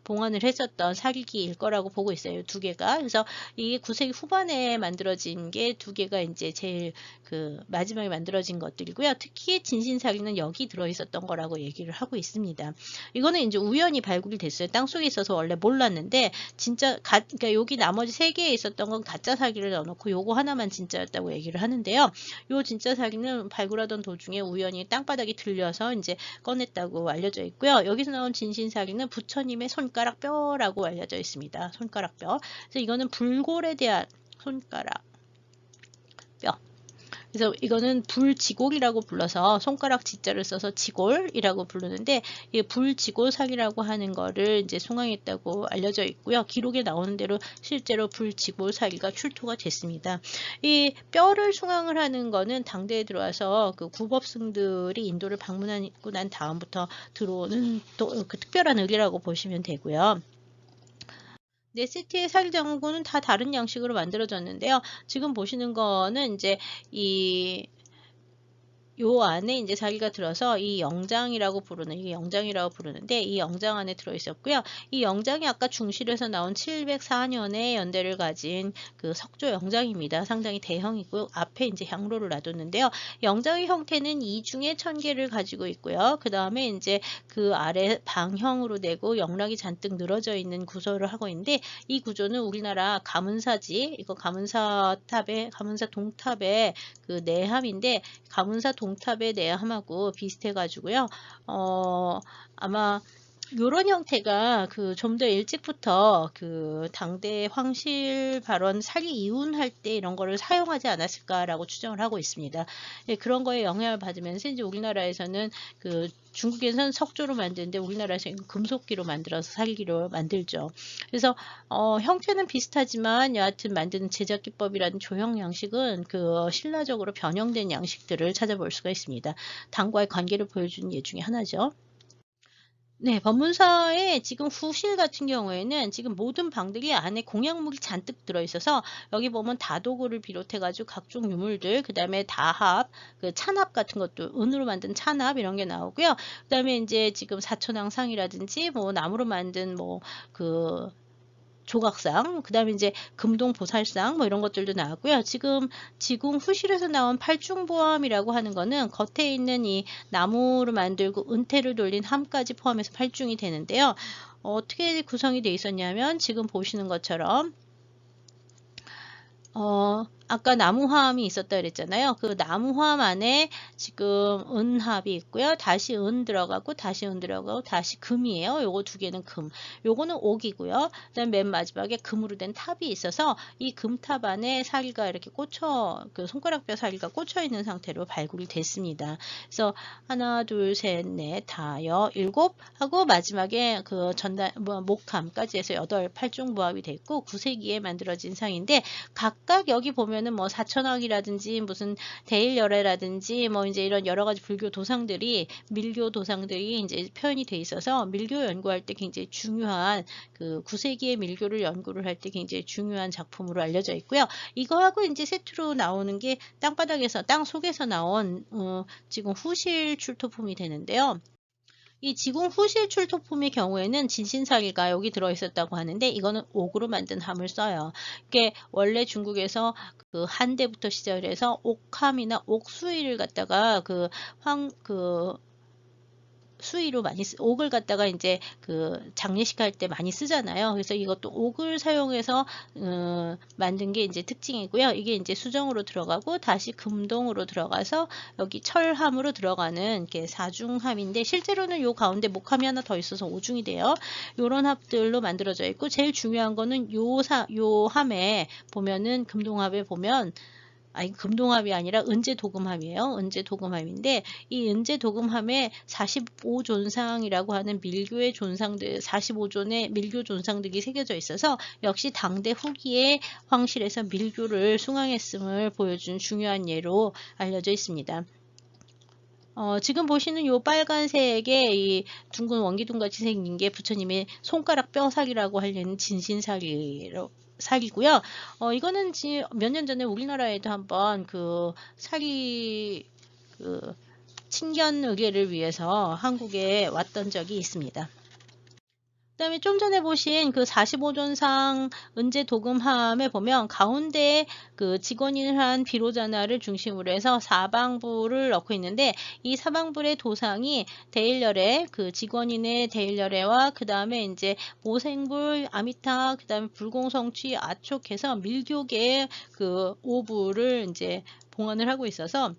봉안을 했었던 사기기일 거라고 보고 있어요. 2개가. 그래서 이게 9세기 후반에 만들어진 게 2개가 이제 제일 그 마지막에 만들어진 것들이고요. 특히 진신사기는 여기 들어있었던 거라고 얘기를 하고 있습니다. 이거는 이제 우연히 발굴이 됐어요. 땅속에 있어서 원래 몰랐는데 진짜 그러니까 여기 나머지 3개에 있었던 건 가짜 사기를 넣어놓고 요거 하나만 진짜였다고 얘기를 하는데요. 요 진짜 사기는 발굴하던 도중에 우연히 땅바닥이 들려서 이제 꺼냈다고 알려져 있고요. 여기서 나온 진신사기는 부처님의 손가락 뼈라고 알려져 있습니다. 손가락 뼈. 그래서 이거는 불골에 대한 손가락 뼈. 그래서 이거는 불지골이라고 불러서 손가락 지자를 써서 지골이라고 부르는데 이 불지골사기라고 하는 거를 이제 송황했다고 알려져 있고요. 기록에 나오는 대로 실제로 불지골사기가 출토가 됐습니다. 이 뼈를 송황을 하는 거는 당대에 들어와서 그 구법승들이 인도를 방문하고 난 다음부터 들어오는 또 그 특별한 의례라고 보시면 되고요. 4세트의 사기장구는 다 다른 양식으로 만들어졌는데요. 지금 보시는 거는 이제 이 요 안에 이제 자기가 들어서 이 영장이라고 부르는 이게 영장이라고 부르는데 이 영장 안에 들어 있었고요. 이 영장이 아까 중실에서 나온 704년에 연대를 가진 그 석조 영장입니다. 상당히 대형이고 앞에 이제 향로를 놔뒀는데요. 영장의 형태는 이중에 천개를 가지고 있고요. 그 다음에 이제 그 아래 방형으로 되고 영락이 잔뜩 늘어져 있는 구조를 하고 있는데 이 구조는 우리나라 가문사지 이거 가문사 동탑의 그 내함인데 가문사 동탑의 내함하고 비슷해 가지고요. 아마 요런 형태가 그 좀 더 일찍부터 그 당대 황실 발원 사리 이혼할 때 이런 거를 사용하지 않았을까라고 추정을 하고 있습니다. 예, 그런 거에 영향을 받으면서 이제 우리나라에서는 그 중국에서는 석조로 만드는데 우리나라에서 금속기로 만들어서 살기로 만들죠. 그래서 형태는 비슷하지만 여하튼 만드는 제작 기법이라든 조형 양식은 그 신라적으로 변형된 양식들을 찾아볼 수가 있습니다. 당과의 관계를 보여주는 예 중에 하나죠. 네, 법문사의 지금 후실 같은 경우에는 지금 모든 방들이 안에 공약물이 잔뜩 들어있어서 여기 보면 다도구를 비롯해가지고 각종 유물들, 그 다음에 다합, 그 찬합 같은 것도 은으로 만든 찬합 이런 게 나오고요. 그 다음에 이제 지금 사천왕상이라든지 뭐 나무로 만든 뭐그 조각상, 그 다음에 이제 금동보살상 뭐 이런 것들도 나왔고요. 지금 지궁 후실에서 나온 팔중보함이라고 하는 거는 겉에 있는 이 나무로 만들고 은태를 돌린 함까지 포함해서 팔중이 되는데요. 어떻게 구성이 되어 있었냐면 지금 보시는 것처럼 아까 나무화함이 있었다 그랬잖아요. 그 나무화함 안에 지금 은합이 있고요. 다시 은 들어가고 다시 은 들어가고 다시 금이에요. 요거 두 개는 금. 요거는 옥이고요. 그다음 맨 마지막에 금으로 된 탑이 있어서 이 금탑 안에 사기가 이렇게 그 손가락뼈 사기가 꽂혀 있는 상태로 발굴이 됐습니다. 그래서 하나, 둘, 셋, 넷, 다, 일곱 하고 마지막에 그 목함까지 해서 8중부합이 됐고 9세기에 만들어진 상인데 각각 여기 보면은 뭐 사천왕이라든지 무슨 대일열애라든지 뭐 이제 이런 여러 가지 불교 도상들이 밀교 도상들이 이제 표현이 돼 있어서 밀교 연구할 때 굉장히 중요한 그 9세기의 밀교를 연구를 할 때 굉장히 중요한 작품으로 알려져 있고요. 이거하고 이제 세트로 나오는 게 땅바닥에서 땅 속에서 나온 지금 후실 출토품이 되는데요. 이 지궁 후실 출토품의 경우에는 진신사리가 여기 들어있었다고 하는데 이거는 옥으로 만든 함을 써요. 이게 원래 중국에서 그 한대부터 시작해서 옥함이나 옥수위를 갖다가 수위로 옥을 갖다가 이제 그 장례식 할 때 많이 쓰잖아요. 그래서 이것도 옥을 사용해서 만든 게 이제 특징이고요. 이게 이제 수정으로 들어가고 다시 금동으로 들어가서 여기 철함으로 들어가는 게 사중함인데 실제로는 요 가운데 목함이 하나 더 있어서 오중이 돼요. 요런 합들로 만들어져 있고 제일 중요한 거는 요 함에 보면은 금동합에 보면 금동합이 아니라 은제도금함이에요. 은제도금함인데 이 은제도금함에 45존상이라고 하는 밀교의 존상들, 45존의 밀교 존상들이 새겨져 있어서 역시 당대 후기에 황실에서 밀교를 숭앙했음을 보여준 중요한 예로 알려져 있습니다. 지금 보시는 요 빨간색의 이 둥근 원기둥 같이 생긴 게 부처님의 손가락 뼈사기라고 하려는 사기고요. 이거는 몇 년 전에 우리나라에도 한번 그 사기 그 친견 의례를 위해서 한국에 왔던 적이 있습니다. 그다음에 좀 전에 보신 그 45존상 은제 도금함에 보면 가운데에 그 직원을 한 비로자나를 중심으로 해서 사방부를 넣고 있는데 이 사방부의 도상이 대일열애 그 직원인의 대일열애와 그 다음에 이제 모생불 아미타 그 다음에 불공성취 아촉해서 밀교계의 그 오부를 이제 봉헌을 하고 있어서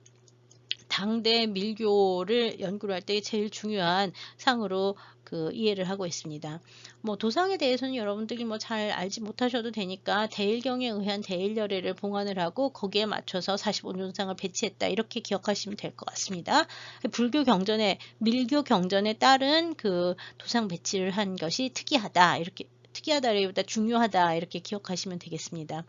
당대 밀교를 연구를 할 때 제일 중요한 상으로 그 이해를 하고 있습니다. 뭐 도상에 대해서는 여러분들이 뭐 잘 알지 못하셔도 되니까 대일경에 의한 대일열애를 봉헌을 하고 거기에 맞춰서 45존상을 배치했다 이렇게 기억하시면 될 것 같습니다. 불교 경전에 밀교 경전에 따른 그 도상 배치를 한 것이 특이하다 이렇게 특이하다기보다 중요하다 이렇게 기억하시면 되겠습니다.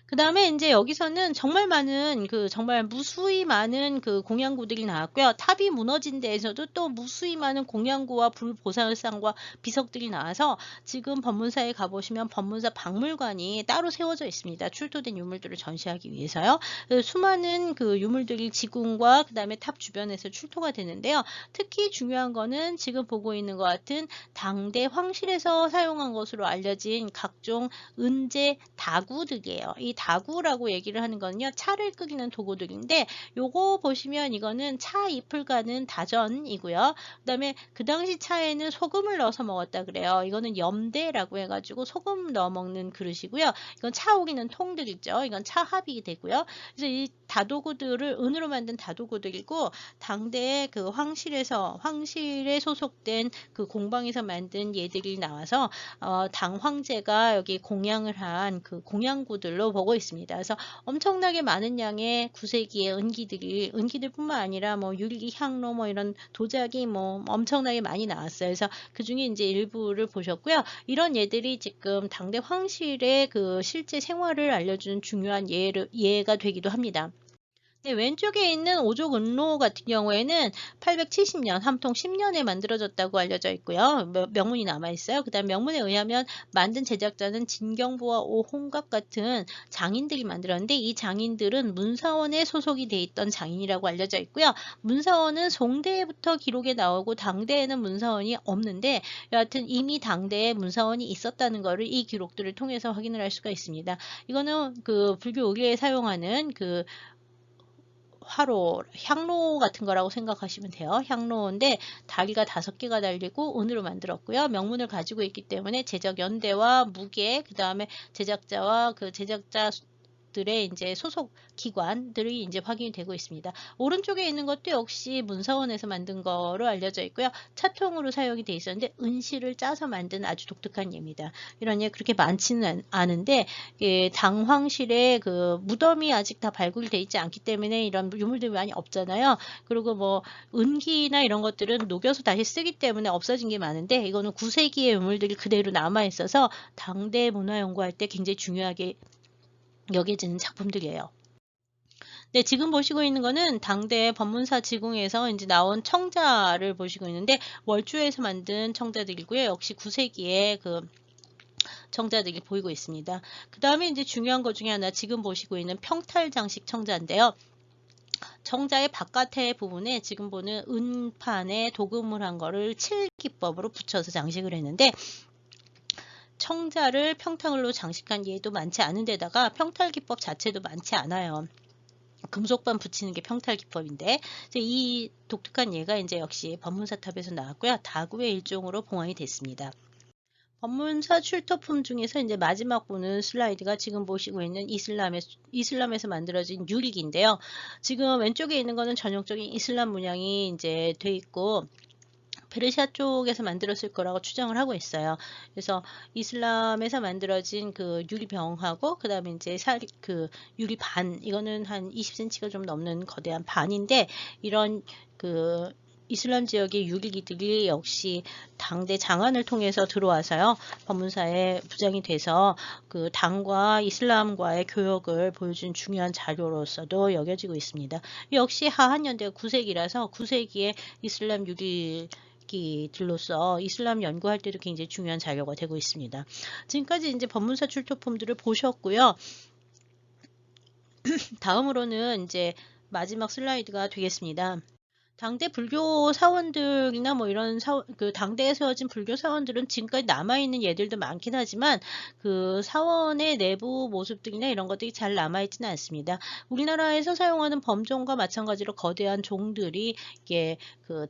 그 다음에 이제 여기서는 정말 많은 정말 무수히 많은 공양구들이 나왔고요. 탑이 무너진 데에서도 또 무수히 많은 공양구와 불보살상과 비석들이 나와서 지금 법문사에 가보시면 법문사 박물관이 따로 세워져 있습니다. 출토된 유물들을 전시하기 위해서요. 수많은 유물들이 지궁과 그 다음에 탑 주변에서 출토가 되는데요. 특히 중요한 거는 지금 보고 있는 것 같은 당대 황실에서 사용한 것으로 알려진 각종 은재 다구들이에요. 이 다구라고 얘기를 하는 거는요. 차를 끓이는 도구들인데 요거 보시면 이거는 차 잎을 가는 다전이고요. 그 다음에 그 당시 차에는 소금을 넣어서 먹었다 그래요. 이거는 염대라고 해가지고 소금 넣어 먹는 그릇이고요. 이건 차 우기는 통들이죠. 이건 차합이 되고요. 그래서 이 다도구들을 은으로 만든 다도구들이고 당대의 황실에 소속된 공방에서 만든 얘들이 나와서 당 황제가 여기 공양을 한 공양구들로 보고 있습니다. 그래서 엄청나게 많은 양의 9세기의 은기들뿐만 아니라 뭐 유리, 향로 뭐 이런 도자기 뭐 엄청나게 많이 나왔어요. 그래서 그 중에 이제 일부를 보셨고요. 이런 예들이 지금 당대 황실의 실제 생활을 알려주는 중요한 예가 되기도 합니다. 네, 왼쪽에 있는 오족 은로 같은 경우에는 870년, 함통 10년에 만들어졌다고 알려져 있고요. 명문이 남아있어요. 그 다음 명문에 의하면 만든 제작자는 진경보와 오홍갑 같은 장인들이 만들었는데 이 장인들은 문사원에 소속이 돼 있던 장인이라고 알려져 있고요. 문사원은 송대부터 기록에 나오고 당대에는 문사원이 없는데 여하튼 이미 당대에 문사원이 있었다는 것을 이 기록들을 통해서 확인을 할 수가 있습니다. 이거는 불교 의례에 사용하는 향로 같은 거라고 생각하시면 돼요. 향로인데 다리가 5개가 달리고 은으로 만들었고요. 명문을 가지고 있기 때문에 제작 연대와 무게, 그 다음에 제작자와 제작자들의 이제 소속 기관들이 이제 확인이 되고 있습니다. 오른쪽에 있는 것도 역시 문사원에서 만든 거로 알려져 있고요. 차통으로 사용이 돼 있었는데 은실을 짜서 만든 아주 독특한 예입니다. 이런 예 그렇게 많지는 않은데 당황실에 무덤이 아직 다 발굴돼 있지 않기 때문에 이런 유물들이 많이 없잖아요. 그리고 뭐 은기나 이런 것들은 녹여서 다시 쓰기 때문에 없어진 게 많은데 이거는 9세기의 유물들이 그대로 남아 있어서 당대 문화 연구할 때 굉장히 중요하게 여겨지는 작품들이에요. 네, 지금 보시고 있는 거는 당대 법문사 지궁에서 이제 나온 청자를 보시고 있는데 월주에서 만든 청자들이고요. 역시 9세기의 청자들이 보이고 있습니다. 그 다음에 이제 중요한 것 중에 하나 지금 보시고 있는 평탈 장식 청자인데요. 청자의 바깥에 부분에 지금 보는 은판에 도금을 한 거를 칠기법으로 붙여서 장식을 했는데 청자를 평탈로 장식한 예도 많지 않은 데다가 평탈 기법 자체도 많지 않아요. 금속반 붙이는 게 평탈 기법인데 이 독특한 예가 이제 역시 법문사탑에서 나왔고요. 다구의 일종으로 봉황이 됐습니다. 법문사 출토품 중에서 이제 마지막 보는 슬라이드가 지금 보시고 있는 이슬람에서 만들어진 유리기인데요. 지금 왼쪽에 있는 거는 전형적인 이슬람 문양이 이제 돼 있고 페르시아 쪽에서 만들었을 거라고 추정을 하고 있어요. 그래서 이슬람에서 만들어진 유리병하고 그 다음에 이제 유리반 이거는 한 20cm가 좀 넘는 거대한 반인데 이런 이슬람 지역의 유리기들이 역시 당대 장안을 통해서 들어와서요. 법문사에 부장이 돼서 당과 이슬람과의 교역을 보여준 중요한 자료로서도 여겨지고 있습니다. 역시 하한연대가 9세기라서 9세기의 이슬람 유리기들로서 이슬람 연구할 때도 굉장히 중요한 자료가 되고 있습니다. 지금까지 이제 법문사 출토품들을 보셨고요. 다음으로는 이제 마지막 슬라이드가 되겠습니다. 당대 불교 사원들이나 뭐 이런 당대에 세워진 불교 사원들은 지금까지 남아있는 예들도 많긴 하지만 사원의 내부 모습들이나 이런 것들이 잘 남아있지는 않습니다. 우리나라에서 사용하는 범종과 마찬가지로 거대한 종들이 이게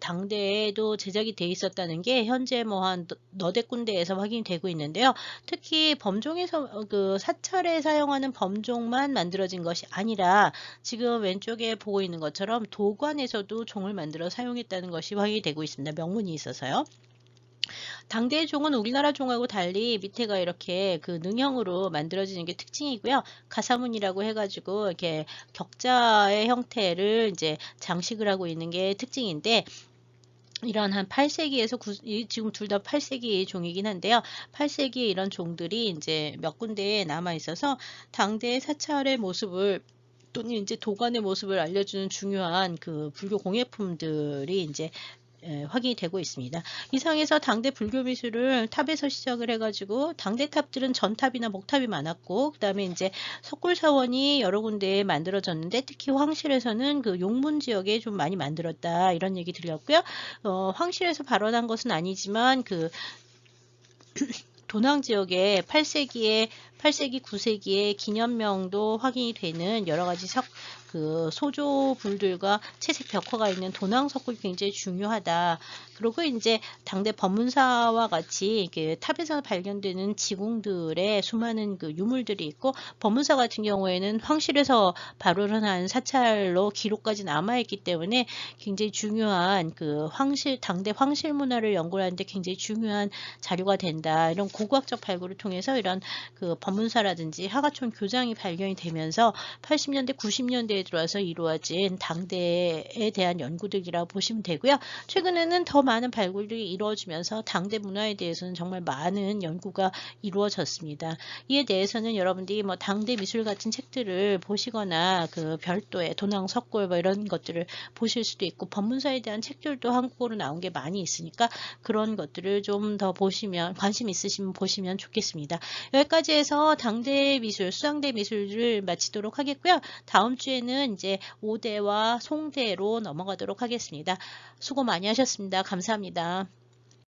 당대에도 제작이 돼 있었다는 게 현재 뭐 한 너댓 군데에서 확인이 되고 있는데요. 특히 범종에서 사찰에 사용하는 범종만 만들어진 것이 아니라 지금 왼쪽에 보고 있는 것처럼 도관에서도 종을 만들어 사용했다는 것이 확인이 되고 있습니다. 명문이 있어서요. 당대의 종은 우리나라 종하고 달리 밑에가 이렇게 능형으로 만들어지는 게 특징이고요. 가사문이라고 해가지고 이렇게 격자의 형태를 이제 장식을 하고 있는 게 특징인데 이런 한 8세기에서 지금 둘 다 8세기의 종이긴 한데요. 8세기에 이런 종들이 이제 몇 군데에 남아 있어서 당대의 사찰의 모습을 또는 이제 도관의 모습을 알려주는 중요한 그 불교 공예품들이 이제 확인이 되고 있습니다. 이상에서 당대 불교 미술을 탑에서 시작을 해가지고 당대 탑들은 전탑이나 목탑이 많았고 그다음에 이제 석굴사원이 여러 군데에 만들어졌는데 특히 황실에서는 그 용문 지역에 좀 많이 만들었다 이런 얘기 들렸고요. 황실에서 발원한 것은 아니지만 그 도낭 지역에 8세기, 9세기에 기념명도 확인이 되는 여러 가지 그 소조불들과 채색 벽화가 있는 도낭 석굴이 굉장히 중요하다. 그리고 이제 당대 법문사와 같이 그 탑에서 발견되는 지궁들의 수많은 그 유물들이 있고 법문사 같은 경우에는 황실에서 발원한 사찰로 기록까지 남아있기 때문에 굉장히 중요한 그 당대 황실 문화를 연구하는데 굉장히 중요한 자료가 된다. 이런 고고학적 발굴을 통해서 이런 그 법문사라든지 하가촌 교장이 발견이 되면서 80년대, 90년대에 들어와서 이루어진 당대에 대한 연구들이라고 보시면 되고요. 최근에는 더 많은 발굴들이 이루어지면서 당대 문화에 대해서는 정말 많은 연구가 이루어졌습니다. 이에 대해서는 여러분들이 뭐 당대 미술 같은 책들을 보시거나 그 별도의 도낭 석굴 뭐 이런 것들을 보실 수도 있고 법문사에 대한 책들도 한국어로 나온 게 많이 있으니까 그런 것들을 좀 더 보시면 관심 있으시면 보시면 좋겠습니다. 여기까지 해서 당대 미술, 수양대 미술을 마치도록 하겠고요. 다음 주에는 이제 5대와 송대로 넘어가도록 하겠습니다. 수고 많이 하셨습니다. 감사합니다.